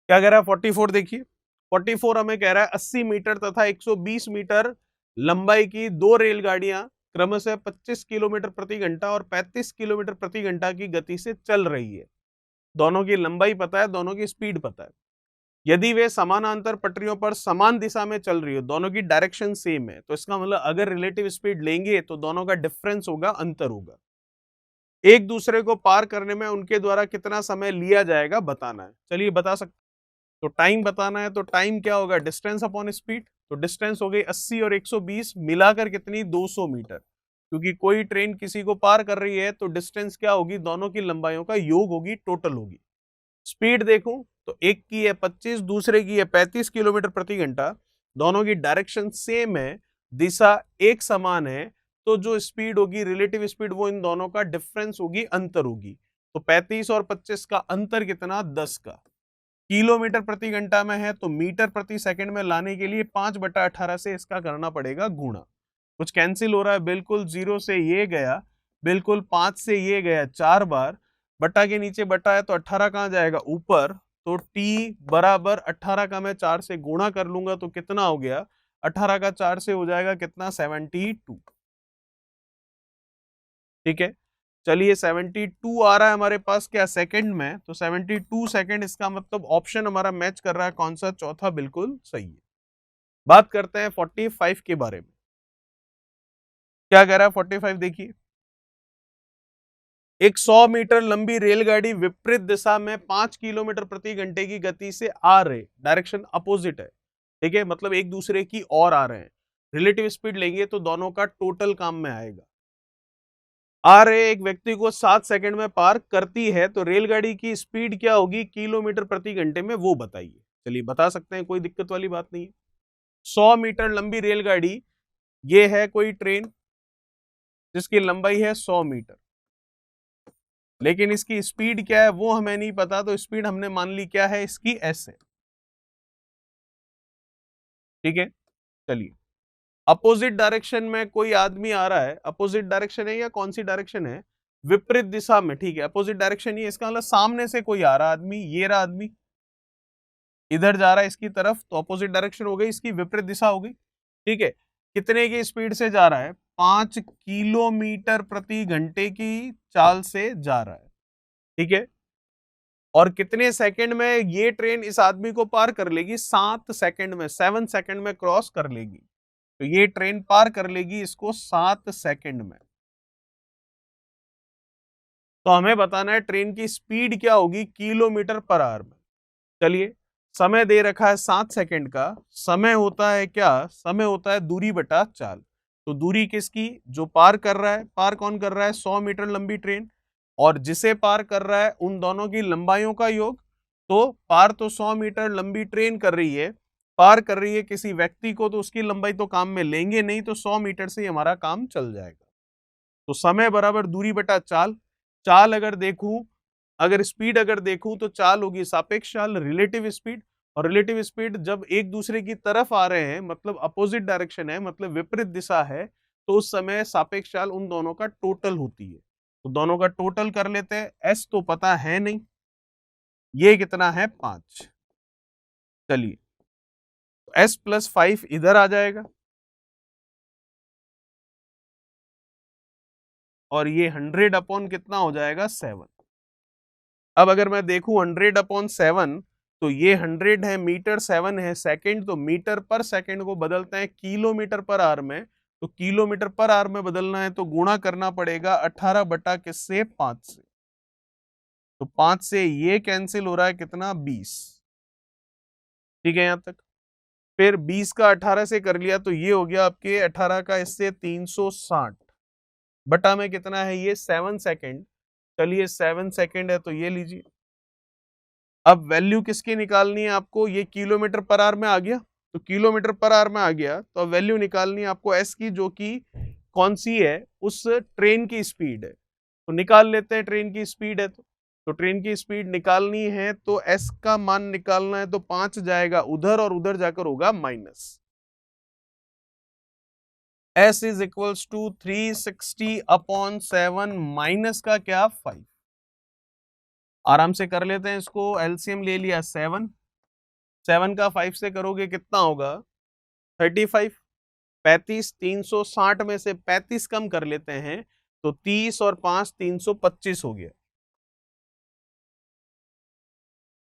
क्या कह रहा है 44, देखिए 44 हमें कह रहा है 80 मीटर तथा 120 मीटर लंबाई की दो रेलगाड़ियां क्रमशः 25 किलोमीटर प्रति घंटा और 35 किलोमीटर प्रति घंटा की गति से चल रही है। दोनों की लंबाई पता है, दोनों की स्पीड पता है। यदि वे समानांतर पटरियों पर समान दिशा में चल रही हो, दोनों की डायरेक्शन सेम है, तो इसका मतलब अगर रिलेटिव स्पीड लेंगे तो दोनों का डिफरेंस होगा, अंतर होगा। एक दूसरे को पार करने में उनके द्वारा कितना समय लिया जाएगा बताना है। चलिए बता सकते, तो टाइम बताना है तो टाइम क्या होगा डिस्टेंस अपॉन स्पीड, तो डिस्टेंस हो गई 80 और 120 मिलाकर कितनी 200 मीटर, क्योंकि कोई ट्रेन किसी को पार कर रही है तो डिस्टेंस क्या होगी दोनों की लंबाइयों का योग होगी, टोटल होगी। स्पीड देखूं तो एक की है 25, दूसरे की है 35 किलोमीटर प्रति घंटा, दोनों की डायरेक्शन सेम है, दिशा एक समान है, तो जो स्पीड होगी रिलेटिव स्पीड वो इन दोनों का डिफरेंस होगी, अंतर होगी। तो 35 और 25 का अंतर कितना 10 का। किलोमीटर प्रति घंटा में है तो मीटर प्रति सेकंड में लाने के लिए 5/18 से इसका करना पड़ेगा गुणा। कुछ कैंसिल हो रहा है, बिल्कुल 0 से ये गया, बिल्कुल 5 से ये गया 4 बार, बटा के नीचे बटा है तो 18 कहाँ जाएगा ऊपर, तो t बराबर 18 का मैं 4 से गुणा कर लूंगा तो कितना हो गया, 18 का 4 से हो जाएगा कितना 72। ठीक है, चलिए 72 आ रहा है हमारे पास क्या सेकंड में, तो 72 सेकंड, इसका मतलब ऑप्शन हमारा मैच कर रहा है कौन सा, चौथा बिल्कुल सही है। बात करते हैं 45 के बारे में। क्या कह रहा है 45, देखिए। एक 100 मीटर लंबी रेलगाड़ी विपरीत दिशा में 5 किलोमीटर प्रति घंटे की गति से आ रहे, डायरेक्शन अपोजिट है, ठीक है, मतलब एक दूसरे की ओर आ रहे हैं। रिलेटिव स्पीड लेंगे तो दोनों का टोटल काम में आएगा। आ रहे एक व्यक्ति को 7 सेकंड में पार करती है, तो रेलगाड़ी की स्पीड क्या होगी किलोमीटर प्रति घंटे में, वो बताइए। चलिए बता सकते हैं, कोई दिक्कत वाली बात नहीं है। 100 मीटर लंबी रेलगाड़ी, ये है कोई ट्रेन जिसकी लंबाई है 100 मीटर, लेकिन इसकी स्पीड क्या है वो हमें नहीं पता, तो स्पीड हमने मान ली क्या है, इसकी एस है, ठीक है। चलिए, अपोजिट डायरेक्शन में कोई आदमी आ रहा है, अपोजिट डायरेक्शन है या कौन सी डायरेक्शन है, विपरीत दिशा में, ठीक है, अपोजिट डायरेक्शन ही, इसका मतलब सामने से कोई आ रहा आदमी, ये रहा आदमी इधर जा रहा है इसकी तरफ, तो अपोजिट डायरेक्शन हो गई, इसकी विपरीत दिशा हो गई, ठीक है। कितने की स्पीड से जा रहा है, 5 किलोमीटर प्रति घंटे की चाल से जा रहा है, ठीक है। और कितने सेकंड में ये ट्रेन इस आदमी को पार कर लेगी, 7 सेकंड में, 7 सेकंड में क्रॉस कर लेगी, तो ये ट्रेन पार कर लेगी इसको 7 सेकंड में। तो हमें बताना है ट्रेन की स्पीड क्या होगी किलोमीटर पर आवर में। चलिए, समय दे रखा है 7 सेकंड का, समय होता है क्या, समय होता है दूरी बटा चाल। तो दूरी किसकी, जो पार कर रहा है, पार कौन कर रहा है, 100 मीटर लंबी ट्रेन, और जिसे पार कर रहा है उन दोनों की लंबाइयों का योग। तो पार तो 100 मीटर लंबी ट्रेन कर रही है, पार कर रही है किसी व्यक्ति को, तो उसकी लंबाई तो काम में लेंगे नहीं, तो 100 मीटर से ही हमारा काम चल जाएगा। तो समय बराबर दूरी बटा चाल। चाल अगर देखूं, अगर स्पीड अगर देखूं तो चाल होगी सापेक्ष चाल, रिलेटिव स्पीड, और रिलेटिव स्पीड जब एक दूसरे की तरफ आ रहे हैं, मतलब अपोजिट डायरेक्शन है, मतलब विपरीत दिशा है, तो उस समय सापेक्ष चाल उन दोनों का टोटल होती है। तो दोनों का टोटल कर लेते हैं, एस तो पता है नहीं, ये कितना है 5। चलिए, तो एस प्लस 5 इधर आ जाएगा, और ये 100 अपॉन कितना हो जाएगा 7। अब अगर मैं देखूं 100 अपॉन 7, तो ये 100 है मीटर, 7 है सेकंड, तो मीटर पर सेकंड को बदलते हैं किलोमीटर पर आवर में, तो किलोमीटर पर आवर में बदलना है तो गुणा करना पड़ेगा 18 बटा किससे, 5 से। तो 5 से ये कैंसिल हो रहा है कितना, 20, ठीक है यहां तक। फिर 20 का 18 से कर लिया तो ये हो गया आपके 18 का इससे 360 बटा में कितना है ये 7 सेकंड। चलिए 7 सेकंड है तो ये लीजिए। अब वैल्यू किसकी निकालनी है आपको, ये किलोमीटर पर आवर में आ गया, तो किलोमीटर पर आवर में आ गया, तो अब वैल्यू निकालनी है आपको एस की, जो कि कौन सी है, उस ट्रेन की स्पीड है। तो निकाल लेते हैं, ट्रेन की स्पीड है तो ट्रेन की स्पीड निकालनी है तो एस का मान निकालना है, तो 5 जाएगा उधर और उधर जाकर होगा minus. S is equals to 360 upon 7 minus का क्या 5। आराम से कर लेते हैं इसको, एलसीएम ले लिया 7, 7 का 5 से करोगे कितना होगा 35, 35, 360 में से 35 कम कर लेते हैं तो 30 और 5 325 हो गया,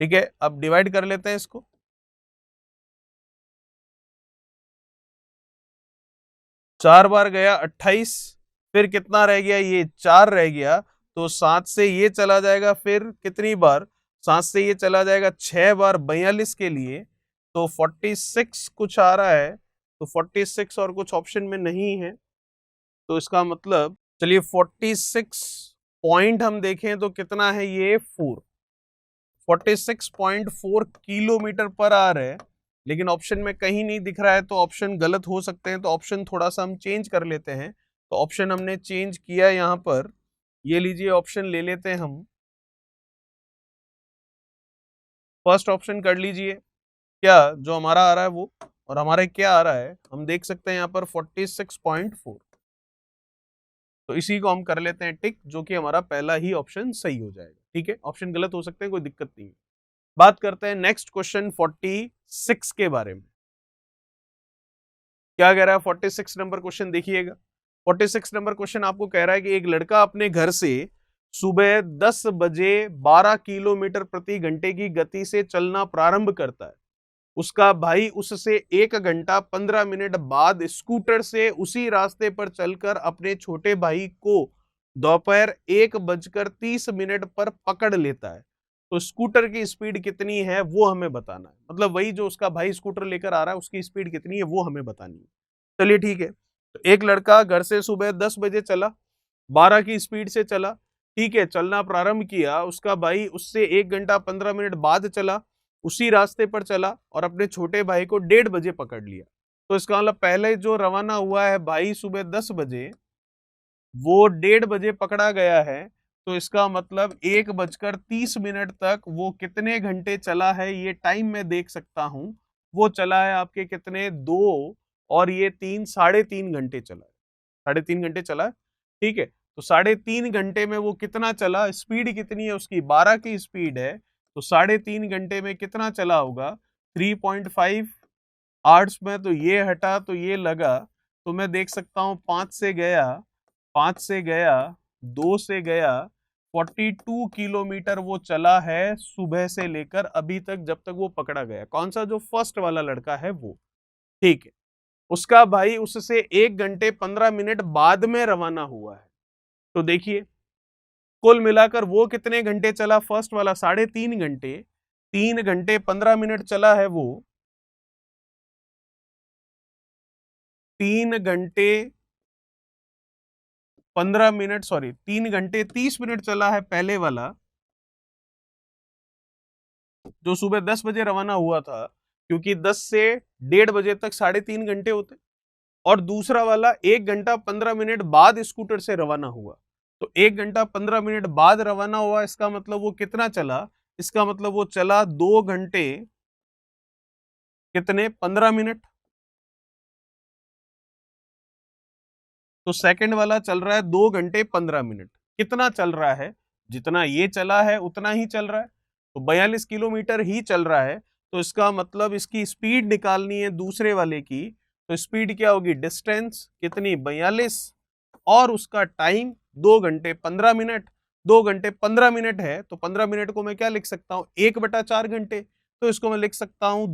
ठीक है। अब डिवाइड कर लेते हैं इसको, 4 बार गया 28, फिर कितना रह गया, ये 4 रह गया, तो 7 से ये चला जाएगा, फिर कितनी बार, 7 से ये चला जाएगा 6 बार 42 के लिए, तो 46 कुछ आ रहा है, तो 46 और कुछ ऑप्शन में नहीं है, तो इसका मतलब चलिए 46 पॉइंट हम देखें तो कितना है ये 4, 46.4 किलोमीटर पर आवर है, लेकिन ऑप्शन में कहीं नहीं दिख रहा है, तो ऑप्शन गलत हो सकते हैं, तो ऑप्शन थोड़ा सा हम चेंज कर लेते हैं। तो ऑप्शन हमने चेंज किया यहाँ पर, ये लीजिए ऑप्शन ले लेते हैं हम, फर्स्ट ऑप्शन कर लीजिए, क्या जो हमारा आ रहा है वो, और हमारे क्या आ रहा है हम देख सकते हैं यहाँ पर 46.4, तो इसी को हम कर लेते हैं टिक, जो कि हमारा पहला ही ऑप्शन सही हो जाएगा, ठीक है। ऑप्शन गलत हो सकते हैं, कोई दिक्कत नहीं है। बात करते हैं नेक्स्ट क्वेश्चन 46 के बारे में। क्या कह रहा है 46 नंबर क्वेश्चन, देखिएगा। 46 नंबर क्वेश्चन आपको कह रहा है कि एक लड़का अपने घर से सुबह 10 बजे 12 किलोमीटर प्रति घंटे की गति से चलना प्रारंभ करता है। उसका भाई उससे 1 घंटा 15 मिनट बाद स्कूटर से उसी रास्ते पर चलकर अपने छोटे भाई को दोपहर 1:30 पर पकड़ लेता है। तो स्कूटर की स्पीड कितनी है वो हमें बताना है। मतलब वही जो उसका भाई स्कूटर लेकर आ रहा है उसकी स्पीड कितनी है वो हमें बतानी है। चलिए ठीक है, तो एक लड़का घर से सुबह 10 बजे चला, 12 की स्पीड से चला, ठीक है, चलना प्रारंभ किया। उसका भाई उससे 1 घंटा 15 मिनट बाद चला, उसी रास्ते पर चला और अपने छोटे भाई को 1:30 बजे पकड़ लिया। तो इसका मतलब पहले जो रवाना हुआ है भाई सुबह 10 बजे, वो 1:30 बजे पकड़ा गया है। तो इसका मतलब 1:30 तक वो कितने घंटे चला है ये टाइम मैं देख सकता हूं। वो चला है आपके कितने, 2 और ये 3, 3.5 घंटे चला है। 3.5 घंटे चला है, ठीक है। तो 3.5 घंटे में वो कितना चला, स्पीड कितनी है उसकी, 12 की स्पीड है। तो 3.5 घंटे में कितना चला होगा, 3.5। आर्ट्स में तो ये हटा तो ये लगा, तो मैं देख सकता हूँ 5 से गया, 5 से गया, 2 से गया, 42 किलोमीटर वो चला है सुबह से लेकर अभी तक, जब तक वो पकड़ा गया। कौन सा, जो फर्स्ट वाला लड़का है वो, ठीक है। उसका भाई उससे 1 घंटे 15 मिनट बाद में रवाना हुआ है। तो देखिए कुल मिलाकर वो कितने घंटे चला, फर्स्ट वाला 3.5 घंटे, 3 घंटे 15 मिनट चला है वो, 3 घंटे 15 मिनट, सॉरी 3 घंटे 30 मिनट चला है पहले वाला, जो सुबह 10 बजे रवाना हुआ था, क्योंकि 10 से 1:30 बजे तक 3.5 घंटे होते। और दूसरा वाला 1 घंटा 15 मिनट बाद स्कूटर से रवाना हुआ। तो 1 घंटा 15 मिनट बाद रवाना हुआ, इसका मतलब वो कितना चला, इसका मतलब वो चला 2 घंटे कितने 15 मिनट। तो सेकंड वाला चल रहा है 2 घंटे 15 मिनट। कितना चल रहा है, जितना ये चला है उतना ही चल रहा है, तो 42 किलोमीटर ही चल रहा है। तो इसका मतलब इसकी स्पीड निकालनी है दूसरे वाले की। तो स्पीड क्या होगी, डिस्टेंस कितनी 42 और उसका टाइम 2 घंटे 15 मिनट। 2 घंटे 15 मिनट है तो 15 मिनट को मैं क्या लिख सकता हूं, 1/4 घंटे। तो इसको मैं लिख सकता हूं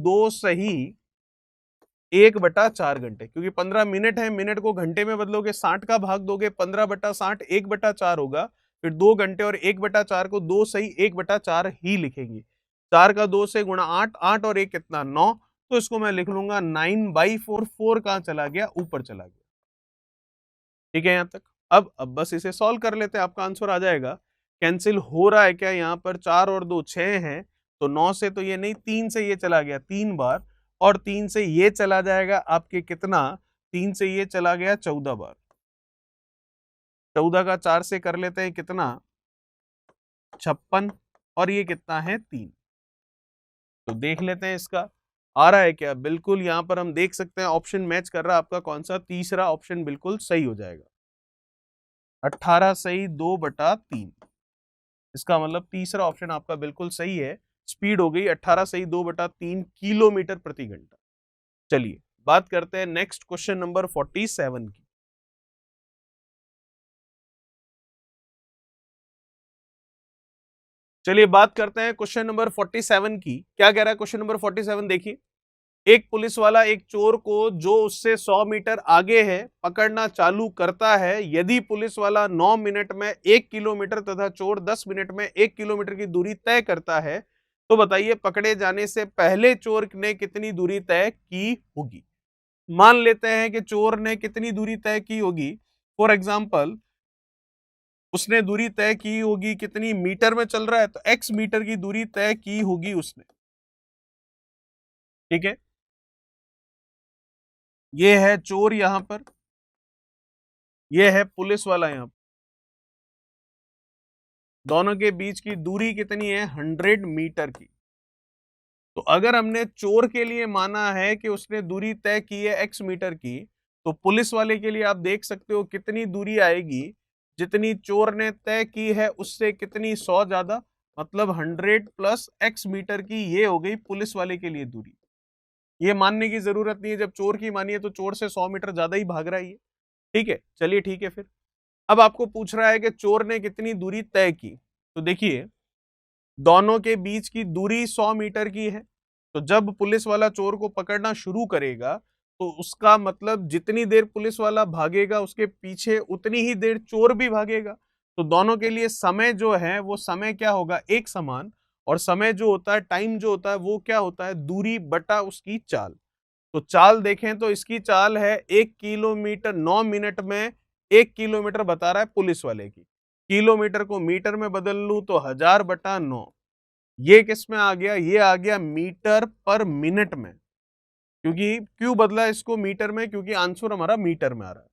1/4 घंटे, क्योंकि 15 मिनट है, मिनट को घंटे में बदलोगे 60 का भाग दोगे, 15/60 1/4 होगा। फिर 2 घंटे और 1/4 को 1/4 ही लिखेंगे। 4 का 2 से गुणा 8, 8 और 1 कितना 9। तो इसको मैं लिख लूंगा 9/4। 4 कहां चला गया, ऊपर चला गया। ठीक है यहां तक। अब बस इसे सॉल्व कर लेते हैं, आपका आंसर आ जाएगा। कैंसिल हो रहा है क्या, यहाँ पर 4 और 2 6 है, तो 9 से तो ये नहीं, 3 से ये चला गया 3 बार, और 3 से ये चला जाएगा आपके कितना, 3 से ये चला गया 14 बार। 14 का 4 से कर लेते हैं कितना, 56, और ये कितना है 3। तो देख लेते हैं इसका आ रहा है क्या। बिल्कुल यहाँ पर हम देख सकते हैं ऑप्शन मैच कर रहा है आपका, कौन सा, तीसरा ऑप्शन बिल्कुल सही हो जाएगा। 18 सही 2/3। इसका मतलब तीसरा ऑप्शन आपका बिल्कुल सही है। स्पीड हो गई 18 सही 2/3 किलोमीटर प्रति घंटा। चलिए बात करते हैं नेक्स्ट क्वेश्चन नंबर 47 की। चलिए बात करते हैं क्वेश्चन नंबर 47 की। क्या कह रहा है क्वेश्चन नंबर 47, देखिए। एक पुलिस वाला एक चोर को जो उससे 100 मीटर आगे है पकड़ना चालू करता है। यदि पुलिस वाला 9 मिनट में 1 किलोमीटर तथा चोर 10 मिनट में 1 किलोमीटर की दूरी तय करता है, तो बताइए पकड़े जाने से पहले चोर ने कितनी दूरी तय की होगी। मान लेते हैं कि चोर ने कितनी दूरी तय की होगी। फॉर एग्जाम्पल उसने दूरी तय की होगी कितनी, मीटर में चल रहा है तो x मीटर की दूरी तय की होगी उसने। ठीक है, ये है चोर यहां पर, ये है पुलिस वाला यहां पर। दोनों के बीच की दूरी कितनी है, 100 मीटर की। तो अगर हमने चोर के लिए माना है कि उसने दूरी तय की है x मीटर की, तो पुलिस वाले के लिए आप देख सकते हो कितनी दूरी आएगी, जितनी चोर ने तय की है उससे कितनी 100 ज्यादा, मतलब 100 प्लस x मीटर की, ये हो गई पुलिस वाले के लिए दूरी। ये मानने की जरूरत नहीं है, जब चोर की मानी है तो चोर से 100 मीटर ज्यादा ही भाग रहा है ये। ठीक है, चलिए ठीक है। फिर अब आपको पूछ रहा है कि चोर ने कितनी दूरी तय की। तो देखिए, दोनों के बीच की दूरी 100 मीटर की है। तो जब पुलिस वाला चोर को पकड़ना शुरू करेगा तो उसका मतलब जितनी देर पुलिस वाला भागेगा उसके पीछे उतनी ही देर चोर भी भागेगा। तो दोनों के लिए समय जो है वो समय क्या होगा, एक समान। और समय जो होता है, टाइम जो होता है, वो क्या होता है, दूरी बटा उसकी चाल। तो चाल देखें तो इसकी चाल है 1 किलोमीटर 9 मिनट में। 1 किलोमीटर बता रहा है पुलिस वाले की। किलोमीटर को मीटर में बदल लूं तो 1000/9। ये किस में आ गया, ये आ गया मीटर पर मिनट में। क्योंकि क्यों बदला इसको मीटर में, क्योंकि आंसर हमारा मीटर में आ रहा है।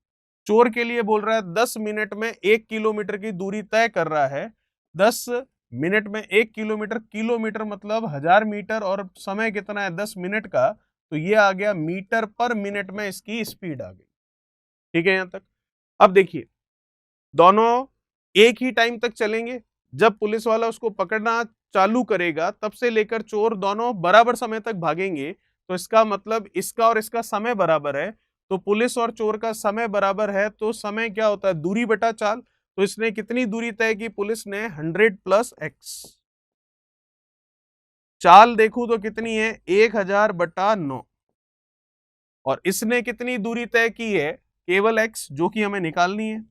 चोर के लिए बोल रहा है 10 मिनट में 1 किलोमीटर की दूरी तय कर रहा है। 10 मिनट में 1 किलोमीटर, किलोमीटर मतलब 1000 मीटर, और समय कितना है 10 मिनट का। तो ये आ गया मीटर पर मिनट में इसकी स्पीड आ गई। ठीक है यहां तक। अब देखिए, दोनों एक ही टाइम तक चलेंगे। जब पुलिस वाला उसको पकड़ना चालू करेगा तब से लेकर चोर दोनों बराबर समय तक भागेंगे। तो इसका मतलब इसका और इसका समय बराबर है। तो पुलिस और चोर का समय बराबर है, तो समय क्या होता है, दूरी बटा चाल। तो इसने कितनी दूरी तय की, पुलिस ने 100 + x। चाल देखूं तो कितनी है, 1000/9। और इसने कितनी दूरी तय की है, केवल x, जो कि हमें निकालनी है।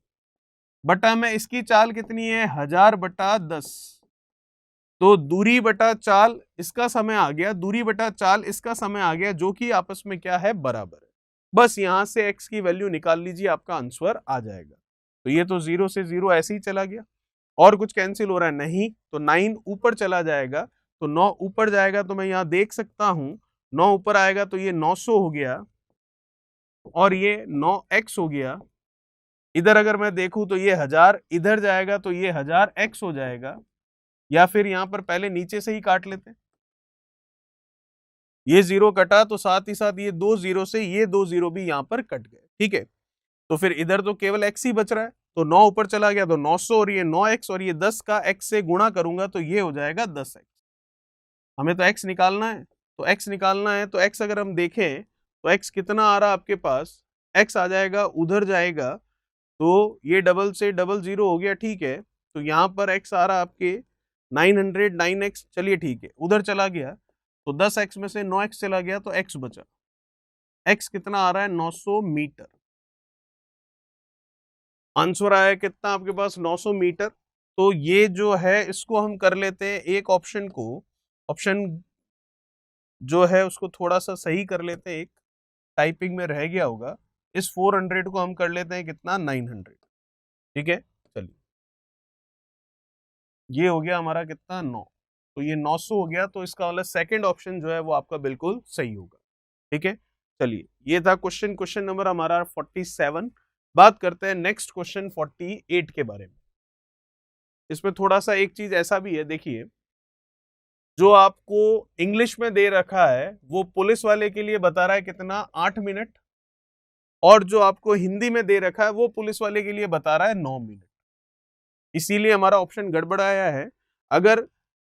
बटा में इसकी चाल कितनी है, 1000/10। तो दूरी बटा चाल इसका समय आ गया, दूरी बटा चाल इसका समय आ गया, जो कि आपस में क्या है, बराबर है। बस यहां से x की वैल्यू निकाल लीजिए, आपका आंसर आ जाएगा। तो ये तो 0 से 0 ऐसे ही चला गया। और कुछ कैंसिल हो रहा है नहीं, तो 9 ऊपर चला जाएगा। तो 9 ऊपर जाएगा तो मैं यहां देख सकता हूं, 9 ऊपर आएगा तो ये 900 हो गया, और ये 9x हो गया। इधर अगर मैं देखूं तो ये 1000 इधर जाएगा तो ये 1000x हो जाएगा। या फिर यहां पर पहले नीचे से ही काट लेते हैं। ये 0 कटा तो साथ ही साथ ये 2 0 से ये 2 0 भी यहां पर कट गए। ठीक है, तो फिर इधर तो केवल x ही बच रहा है। तो 9 ऊपर चला गया तो 900, और ये 9x, और ये 10 का x से गुणा करूंगा तो ये हो जाएगा 10x। हमें तो x निकालना है। तो x निकालना है तो x अगर हम देखें तो x कितना आ रहा है आपके पास, x आ जाएगा, उधर जाएगा तो ये डबल से डबल 0 हो गया। ठीक है, तो यहाँ पर x आ रहा है आपके 900, 9x। चलिए ठीक है, उधर चला गया तो 10x में से 9x चला गया तो x बचा। x कितना आ रहा है, 900 मीटर। आंसर आया कितना आपके पास, 900 मीटर। तो ये जो है इसको हम कर लेते हैं, एक ऑप्शन को, ऑप्शन जो है उसको थोड़ा सा सही कर लेते हैं, एक टाइपिंग में रह गया होगा। इस 400 को हम कर लेते हैं कितना, 900। ठीक है, चलिए ये हो गया हमारा कितना, 9। तो ये 900 हो गया, तो इसका मतलब सेकंड ऑप्शन जो है वो आपका बिल्कुल सही होगा। ठीक है, चलिए ये था क्वेश्चन, क्वेश्चन नंबर हमारा 47। बात करते हैं नेक्स्ट क्वेश्चन 48 के बारे में। इसमें थोड़ा सा एक चीज ऐसा भी है, देखिए, जो आपको इंग्लिश में दे रखा है वो पुलिस वाले के लिए बता रहा है कितना, 8 मिनट। और जो आपको हिंदी में दे रखा है वो पुलिस वाले के लिए बता रहा है 9 मिनट। इसीलिए हमारा ऑप्शन गड़बड़ाया है। अगर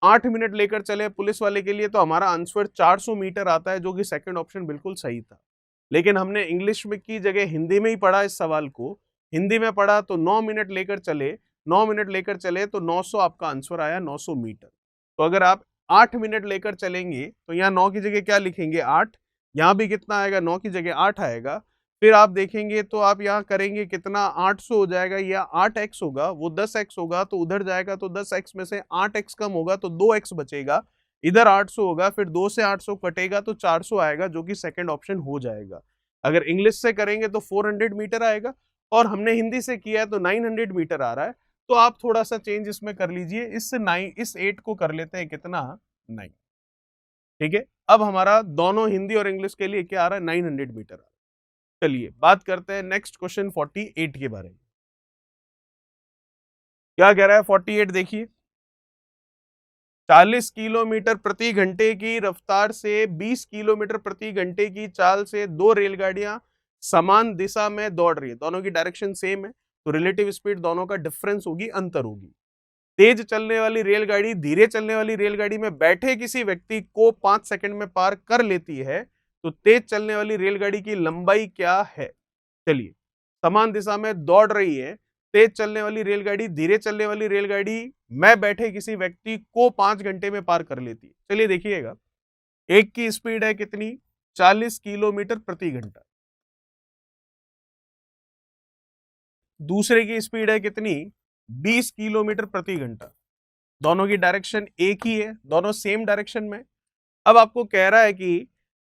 8 मिनट लेकर चले पुलिस वाले के लिए तो हमारा आंसर 400 मीटर आता है, जो कि सेकंड ऑप्शन बिल्कुल सही था। लेकिन हमने इंग्लिश में की जगह हिंदी में ही पढ़ा इस सवाल को। हिंदी में पढ़ा तो 9 मिनट लेकर चले, 9 मिनट लेकर चले तो 900 आपका आंसर आया, 900 मीटर। तो अगर आप 8 मिनट लेकर चलेंगे तो यहाँ 9 की जगह क्या लिखेंगे, 8। यहाँ भी कितना आएगा, 9 की जगह 8 आएगा। फिर आप देखेंगे तो आप यहाँ करेंगे कितना, 800 हो जाएगा, या 8x होगा, वो 10x होगा, तो उधर जाएगा तो 10x में से 8x कम होगा तो 2x बचेगा। इधर 800 होगा, फिर 2 से 800 कटेगा तो 400 आएगा, जो कि सेकंड ऑप्शन हो जाएगा। अगर इंग्लिश से करेंगे तो 400 मीटर आएगा, और हमने हिंदी से किया है तो 900 मीटर आ रहा है। तो आप थोड़ा सा चेंज इसमें कर लीजिए, इस 8 को कर लेते हैं कितना, 9। ठीक है, अब हमारा दोनों हिंदी और इंग्लिश के लिए क्या आ रहा है, 900 मीटर आ रहा है। चलिए बात करते हैं नेक्स्ट क्वेश्चन 48 के बारे में। क्या कह रहा है 48, देखिए, 40 किलोमीटर प्रति घंटे की रफ्तार से 20 किलोमीटर प्रति घंटे की चाल से दो रेलगाड़ियां समान दिशा में दौड़ रही है, दोनों की डायरेक्शन सेम है, तो रिलेटिव स्पीड दोनों का डिफरेंस होगी, अंतर होगी। तेज चलने वाली रेलगाड़ी धीरे चलने वाली रेलगाड़ी में बैठे किसी व्यक्ति को 5 सेकंड में पार कर लेती है, तो तेज चलने वाली रेलगाड़ी की लंबाई क्या है। चलिए समान दिशा में दौड़ रही है, तेज चलने वाली रेलगाड़ी धीरे चलने वाली रेलगाड़ी में बैठे किसी व्यक्ति को 5 घंटे में पार कर लेती है। चलिए देखिएगा, एक की स्पीड है कितनी, 40 किलोमीटर प्रति घंटा, दूसरे की स्पीड है कितनी, 20 किलोमीटर प्रति घंटा। दोनों की डायरेक्शन एक ही है, दोनों सेम डायरेक्शन में। अब आपको कह रहा है कि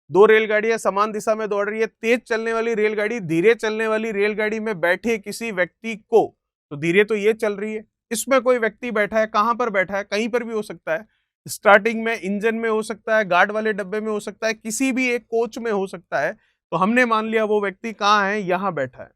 दो रेलगाड़ियां समान दिशा में दौड़ रही है, तेज चलने वाली रेलगाड़ी धीरे चलने वाली रेलगाड़ी में बैठे किसी व्यक्ति को, तो धीरे तो ये चल रही है, इसमें कोई व्यक्ति बैठा है, कहां पर बैठा है, कहीं पर भी हो सकता है, स्टार्टिंग में इंजन में हो सकता है, गार्ड वाले डब्बे में हो सकता है, किसी भी एक कोच में हो सकता है। तो हमने मान लिया वो व्यक्ति कहां है, यहां बैठा है।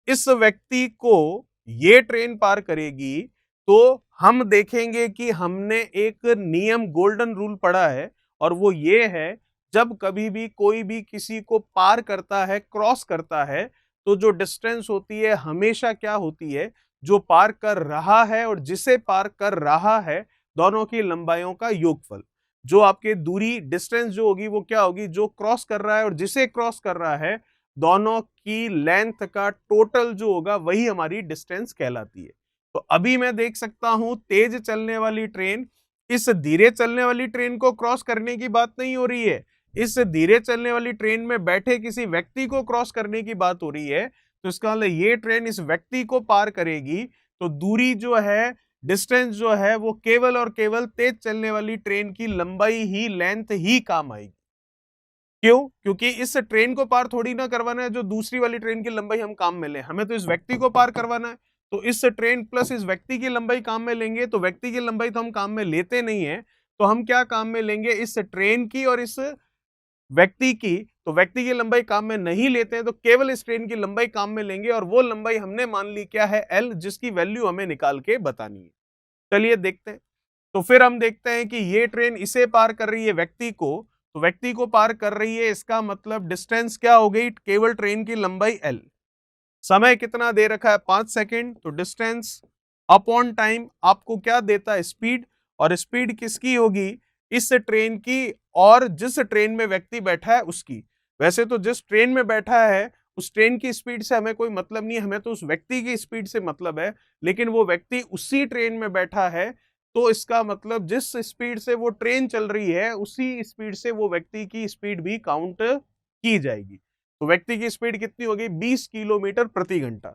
इस व्यक्ति को ये ट्रेन पार करेगी तो हम देखेंगे कि हमने एक नियम, गोल्डन रूल पढ़ा है, और वो ये है, जब कभी भी कोई भी किसी को पार करता है, क्रॉस करता है, तो जो डिस्टेंस होती है हमेशा क्या होती है, जो पार कर रहा है और जिसे पार कर रहा है, दोनों की लंबाइयों का योगफल। जो आपके दूरी, डिस्टेंस जो होगी वो क्या होगी, जो क्रॉस कर रहा है और जिसे क्रॉस कर रहा है, दोनों की लेंथ का टोटल जो होगा वही हमारी डिस्टेंस कहलाती है। तो अभी मैं देख सकता हूं तेज चलने वाली ट्रेन इस धीरे चलने वाली ट्रेन को क्रॉस करने की बात नहीं हो रही है, इस धीरे चलने वाली ट्रेन में बैठे किसी व्यक्ति को क्रॉस करने की बात हो रही है। तो इसका मतलब ये ट्रेन इस व्यक्ति को पार करेगी, तो दूरी जो है, डिस्टेंस जो है, वो केवल और केवल तेज चलने वाली ट्रेन की लंबाई ही, लेंथ ही काम आएगी। क्यों? क्योंकि इस ट्रेन को पार थोड़ी ना करवाना है जो दूसरी वाली ट्रेन की लंबाई हम काम में लें, हमें तो इस व्यक्ति को पार करवाना है। तो इस ट्रेन प्लस इस व्यक्ति की लंबाई काम में लेंगे, तो व्यक्ति की लंबाई तो हम काम में लेते नहीं है, तो हम क्या काम में लेंगे, इस ट्रेन की और इस व्यक्ति की। तो व्यक्ति की लंबाई काम में नहीं लेते हैं, तो केवल इस ट्रेन की लंबाई काम में लेंगे, और वो लंबाई हमने मान ली क्या है, एल, जिसकी वैल्यू हमें निकाल के बतानी है। चलिए देखते हैं। तो फिर हम देखते हैं कि ये ट्रेन इसे पार कर रही है, व्यक्ति को, तो व्यक्ति को पार कर रही है, इसका मतलब डिस्टेंस क्या हो गई, केवल ट्रेन की लंबाई एल। समय कितना दे रखा है, 5 सेकंड, तो डिस्टेंस अपॉन टाइम आपको क्या देता है, स्पीड, और स्पीड किसकी होगी, इस ट्रेन की और जिस ट्रेन में व्यक्ति बैठा है उसकी। वैसे तो जिस ट्रेन में बैठा है उस ट्रेन की स्पीड से हमें कोई मतलब नहीं है, हमें तो उस व्यक्ति की स्पीड से मतलब है, लेकिन वो व्यक्ति उसी ट्रेन में बैठा है, तो इसका मतलब जिस स्पीड से वो ट्रेन चल रही है उसी स्पीड से वो व्यक्ति की स्पीड भी काउंट की जाएगी। तो व्यक्ति की स्पीड कितनी होगी, 20 किलोमीटर प्रति घंटा,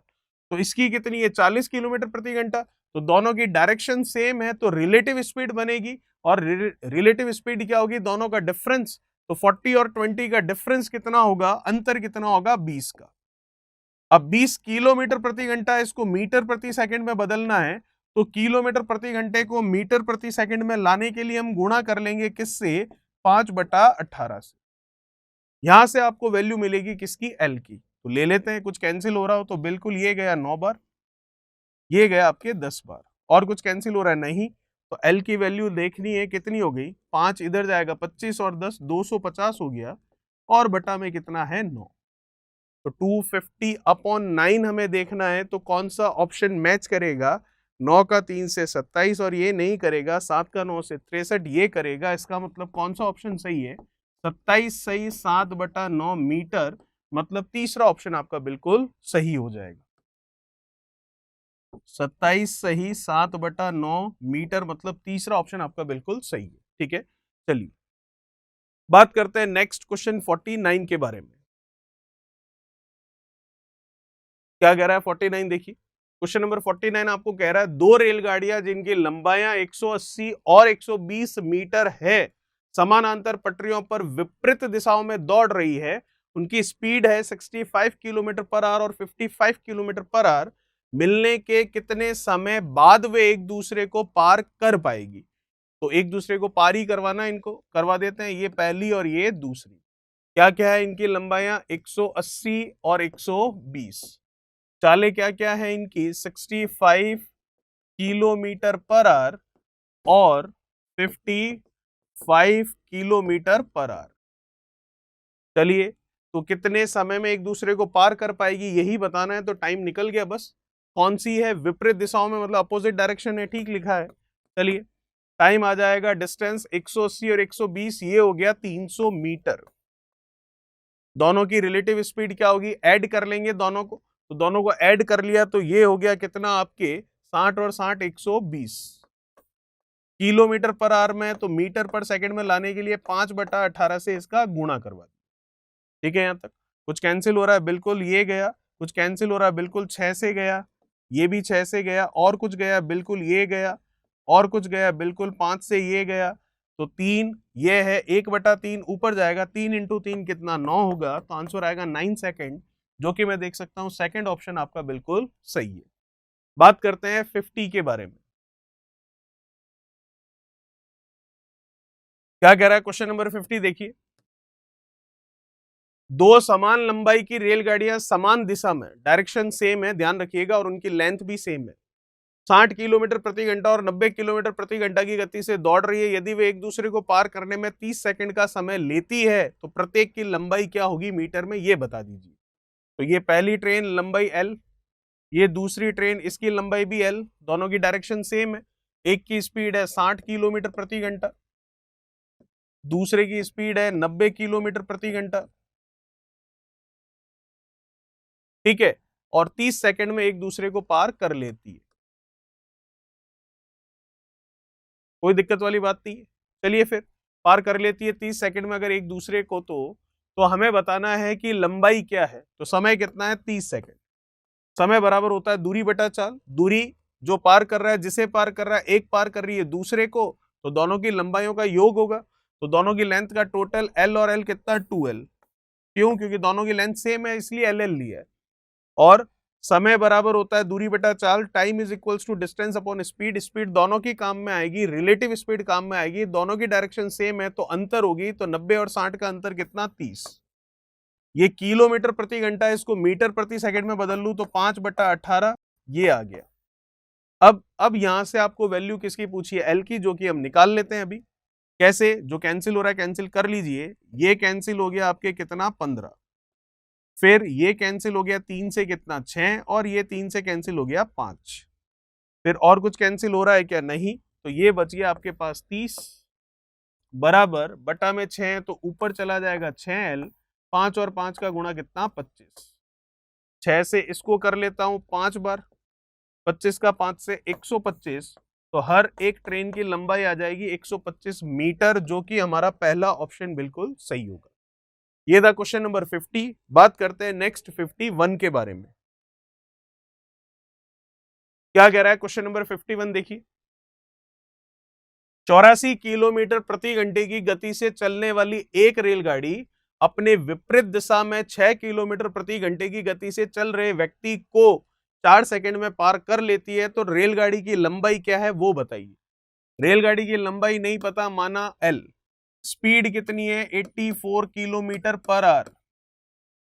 तो इसकी कितनी है, 40 किलोमीटर प्रति घंटा। तो दोनों की डायरेक्शन सेम है, तो रिलेटिव स्पीड बनेगी, और रिलेटिव स्पीड क्या होगी, दोनों का डिफरेंस। तो 40 और 20 का डिफरेंस कितना होगा, अंतर कितना होगा, 20 का। अब 20 किलोमीटर प्रति घंटा, इसको मीटर प्रति सेकंड में बदलना है, तो किलोमीटर प्रति घंटे को मीटर प्रति सेकंड में लाने के लिए हम गुणा कर लेंगे किससे, 5/18 से। यहां से आपको वैल्यू मिलेगी किसकी, एल की। तो ले लेते हैं, कुछ कैंसिल हो रहा हो तो बिल्कुल, ये गया 9 बार, ये गया आपके 10 बार, और कुछ कैंसिल हो रहा है नहीं। तो एल की वैल्यू देखनी है कितनी हो गई, 5 इधर जाएगा, 25 और 10 250 हो गया, और बटा में कितना है, 9। तो 250/9 हमें देखना है, तो कौन सा ऑप्शन मैच करेगा, 9 का 3 से 27, और ये नहीं करेगा, 7 का 9 से 63, ये करेगा। इसका मतलब कौन सा ऑप्शन सही है, 27 सही, 7/9 मीटर, मतलब तीसरा ऑप्शन आपका बिल्कुल सही हो जाएगा। 27 सही, 7/9 मीटर, मतलब तीसरा ऑप्शन आपका बिल्कुल सही है। ठीक है, चलिए बात करते हैं नेक्स्ट क्वेश्चन 49 के बारे में। क्या कह रहा है 49, देखिए क्वेश्चन नंबर 49 आपको कह रहा है, दो रेलगाड़ियां जिनकी लंबाइयां 180 और 120 मीटर है, समानांतर पटरियों पर विपरीत दिशाओं में दौड़ रही है, उनकी स्पीड है 65 किलोमीटर पर आवर और 55 किलोमीटर पर आवर, मिलने के कितने समय बाद वे एक दूसरे को पार कर पाएगी। तो एक दूसरे को पार ही करवाना, इनको करवा देते हैं, ये पहली और ये दूसरी। क्या क्या है इनकी लंबाइयां, 180 और 120। चालें क्या क्या है इनकी, 65 किलोमीटर पर आवर और 55 किलोमीटर पर आवर। चलिए, तो कितने समय में एक दूसरे को पार कर पाएगी यही बताना है, तो टाइम निकल गया बस। कौन सी है, विपरीत दिशाओं में, मतलब अपोजिट डायरेक्शन है, ठीक लिखा है। चलिए टाइम आ जाएगा, डिस्टेंस 180 और 120, ये हो गया 300 मीटर। दोनों की रिलेटिव स्पीड क्या होगी, ऐड कर लेंगे दोनों को, तो दोनों को ऐड कर लिया तो ये हो गया कितना आपके 60 और 60 120 किलोमीटर पर आवर में, तो मीटर पर सेकंड में लाने के लिए 5/18 से इसका गुणा करवा दिया। ठीक है, यहां तक कुछ कैंसिल हो रहा है, बिल्कुल ये गया, कुछ कैंसिल हो रहा है, बिल्कुल 6 से गया, ये भी 6 से गया, और कुछ गया बिल्कुल ये गया, और कुछ गया बिल्कुल 5 से ये गया, तो 3 ये है, 1/3 ऊपर जाएगा, 3 इंटू 3 कितना 9 होगा, तो आंसर आएगा 9 सेकेंड, जो कि मैं देख सकता हूं सेकंड ऑप्शन आपका बिल्कुल सही है। बात करते हैं 50 के बारे में। क्या कह रहा है क्वेश्चन नंबर 50, देखिए। दो समान लंबाई की रेलगाड़ियां समान दिशा में, डायरेक्शन सेम है, ध्यान रखिएगा, और उनकी लेंथ भी सेम है, 60 किलोमीटर प्रति घंटा और 90 किलोमीटर प्रति घंटा की गति से दौड़ रही है। यदि वे एक दूसरे को पार करने में 30 सेकंड का समय लेती है तो प्रत्येक की लंबाई क्या होगी मीटर में, ये बता दीजिए। तो ये पहली ट्रेन लंबाई L, ये दूसरी ट्रेन इसकी लंबाई भी L, दोनों की डायरेक्शन सेम है। एक की स्पीड है 60 किलोमीटर प्रति घंटा, दूसरे की स्पीड है 90 किलोमीटर प्रति घंटा। ठीक है, और 30 सेकंड में एक दूसरे को पार कर लेती है। कोई दिक्कत वाली बात नहीं है। चलिए फिर, पार कर लेती है 30 सेकंड में अगर एक दूसरे को, तो हमें बताना है कि लंबाई क्या है। तो समय कितना है 30 सेकंड, समय बराबर होता है दूरी बटा चाल। दूरी जो पार कर रहा है, जिसे पार कर रहा है, एक पार कर रही है दूसरे को, तो दोनों की लंबाइयों का योग होगा। तो दोनों की लेंथ का टोटल L और L कितना 2L, क्यों, क्योंकि दोनों की लेंथ सेम है इसलिए LL लिया है। और समय बराबर होता है दूरी बटा चाल, time is equals to distance upon speed. Speed दोनों की काम में आएगी, रिलेटिव स्पीड काम में आएगी, दोनों की डायरेक्शन सेम है तो अंतर होगी, तो 90 और 60 का अंतर कितना 30। ये किलोमीटर प्रति घंटा, इसको मीटर प्रति सेकंड में बदल लूं तो 5/18 ये आ गया। अब यहां से आपको वैल्यू किसकी पूछी है, एल की, जो कि हम निकाल लेते हैं अभी। कैसे, जो कैंसिल हो रहा है कैंसिल कर लीजिए, ये कैंसिल हो गया आपके कितना 15, फिर ये कैंसिल हो गया 3 से कितना 6, और ये 3 से कैंसिल हो गया 5, फिर और कुछ कैंसिल हो रहा है क्या, नहीं, तो ये बच गया आपके पास 30 बराबर बटा में 6, तो ऊपर चला जाएगा 6L, 5 और 5 का गुणा कितना 25, 6 से इसको कर लेता हूं 5 बार, 25 का 5 से 125, तो हर एक ट्रेन की लंबाई आ जाएगी 125 मीटर, जो कि हमारा पहला ऑप्शन बिल्कुल सही होगा। ये था क्वेश्चन नंबर 50। बात करते हैं नेक्स्ट 51 के बारे में। क्या कह रहा है क्वेश्चन नंबर 51, देखिए। 84 किलोमीटर प्रति घंटे की गति से चलने वाली एक रेलगाड़ी अपने विपरीत दिशा में 6 किलोमीटर प्रति घंटे की गति से चल रहे व्यक्ति को 4 सेकंड में पार कर लेती है, तो रेलगाड़ी की लंबाई क्या है वो बताइए। रेलगाड़ी की लंबाई नहीं पता, माना L, स्पीड कितनी है 84 किलोमीटर पर आवर।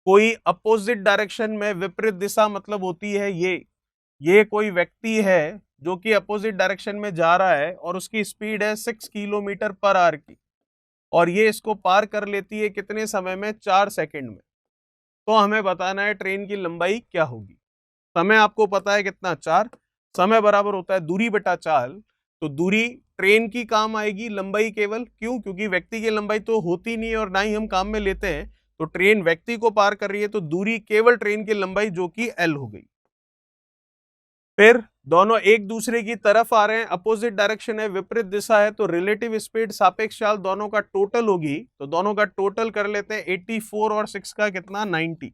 कोई अपोजिट डायरेक्शन में, विपरीत दिशा मतलब होती है ये कोई व्यक्ति है जो कि अपोजिट डायरेक्शन में जा रहा है और उसकी स्पीड है 6 किलोमीटर पर आवर की, और ये इसको पार कर लेती है कितने समय में, 4 सेकंड में। तो हमें बताना है ट्रेन की लंबाई क्या होगी। समय आपको पता है कितना 4, समय बराबर होता है दूरी बटा चाल, तो दूरी ट्रेन की काम आएगी, लंबाई केवल, क्यों, क्योंकि व्यक्ति की लंबाई तो होती नहीं और ना ही हम काम में लेते हैं, तो ट्रेन व्यक्ति को पार कर रही है, तो दूरी केवल ट्रेन की लंबाई जो कि L हो गई। फिर दोनों एक दूसरे की तरफ आ रहे हैं, अपोजिट डायरेक्शन है, विपरीत दिशा है, तो रिलेटिव स्पीड सापेक्ष चाल दोनों का टोटल होगी, तो दोनों का टोटल कर लेते हैं 84 और 6 का कितना 90।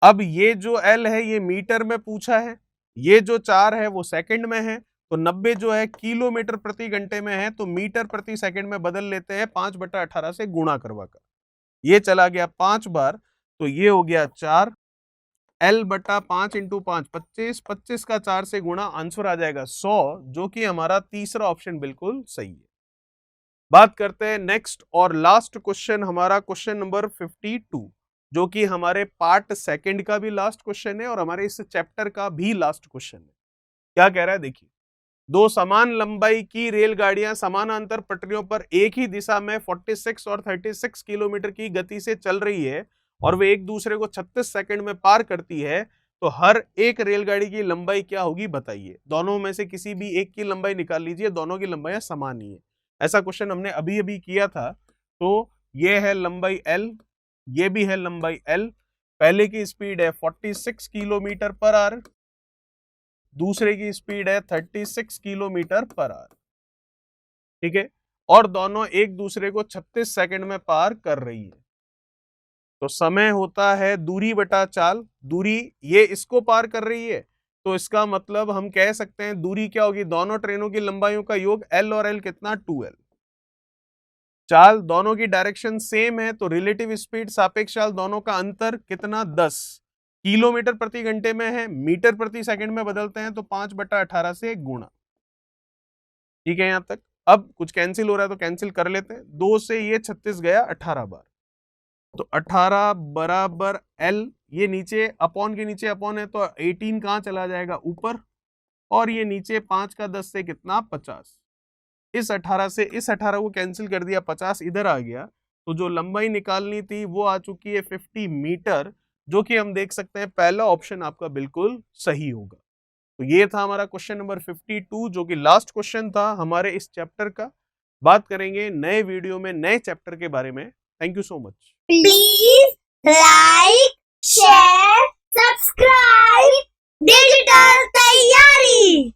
अब ये जो L है ये मीटर में पूछा है, ये जो 4 है वो सेकंड में है, तो 90 जो है किलोमीटर प्रति घंटे में है, तो मीटर प्रति सेकंड में बदल लेते हैं 5/18 से गुणा करवा कर। ये चला गया 5 बार, तो ये हो गया 4, L बटा 5 इंटू 5 25, 25 का 4 से गुणा, आंसर आ जाएगा 100, जो कि हमारा तीसरा ऑप्शन बिल्कुल सही है। बात करते हैं नेक्स्ट और लास्ट क्वेश्चन, हमारा क्वेश्चन नंबर 52, जो कि हमारे पार्ट सेकंड का भी लास्ट क्वेश्चन है और हमारे इस चैप्टर का भी लास्ट क्वेश्चन है। क्या कह रहा है, देखिए। दो समान लंबाई की रेलगाड़ियां समानांतर पटरियों पर एक ही दिशा में 46 और 36 किलोमीटर की गति से चल रही है और वे एक दूसरे को 36 सेकंड में पार करती है, तो हर एक रेलगाड़ी की लंबाई क्या होगी बताइए। दोनों में से किसी भी एक की लंबाई निकाल लीजिए, दोनों की लंबाई समान ही है। ऐसा क्वेश्चन हमने अभी अभी किया था। तो ये है लंबाई L, ये भी है लंबाई l। पहले की स्पीड है 46 किलोमीटर पर आवर, दूसरे की स्पीड है 36 किलोमीटर पर आवर। ठीक है, और दोनों एक दूसरे को 36 सेकंड में पार कर रही है। तो समय होता है दूरी बटा चाल। दूरी ये इसको पार कर रही है, तो इसका मतलब हम कह सकते हैं दूरी क्या होगी, दोनों ट्रेनों की लंबाइयों का योग l और l कितना 2l। चाल दोनों की डायरेक्शन सेम है, तो रिलेटिव स्पीड सापेक्ष चाल दोनों का अंतर कितना 10 किलोमीटर प्रति घंटे में है, मीटर प्रति सेकंड में बदलते हैं तो 5/18 से गुणा। ठीक है, यहां तक। अब कुछ कैंसिल हो रहा है तो कैंसिल कर लेते हैं। 2 से ये 36 गया 18 बार, तो 18 बराबर l। ये नीचे अपॉन के नीचे अपॉन है तो 18 कहां चला जाएगा ऊपर, और ये नीचे 5 का 10 से कितना 50। इस 18 से इस 18 को कैंसिल कर दिया, 50 इधर आ गया। तो जो लंबाई निकालनी थी वो आ चुकी है 50 मीटर, जो कि हम देख सकते हैं पहला ऑप्शन आपका बिल्कुल सही होगा। तो ये था हमारा क्वेश्चन नंबर 52, जो कि लास्ट क्वेश्चन था हमारे इस चैप्टर का। बात करेंगे नए वीडियो में नए चैप्टर के बारे में। Thank you so much. Please like, share, subscribe digital तैयारी।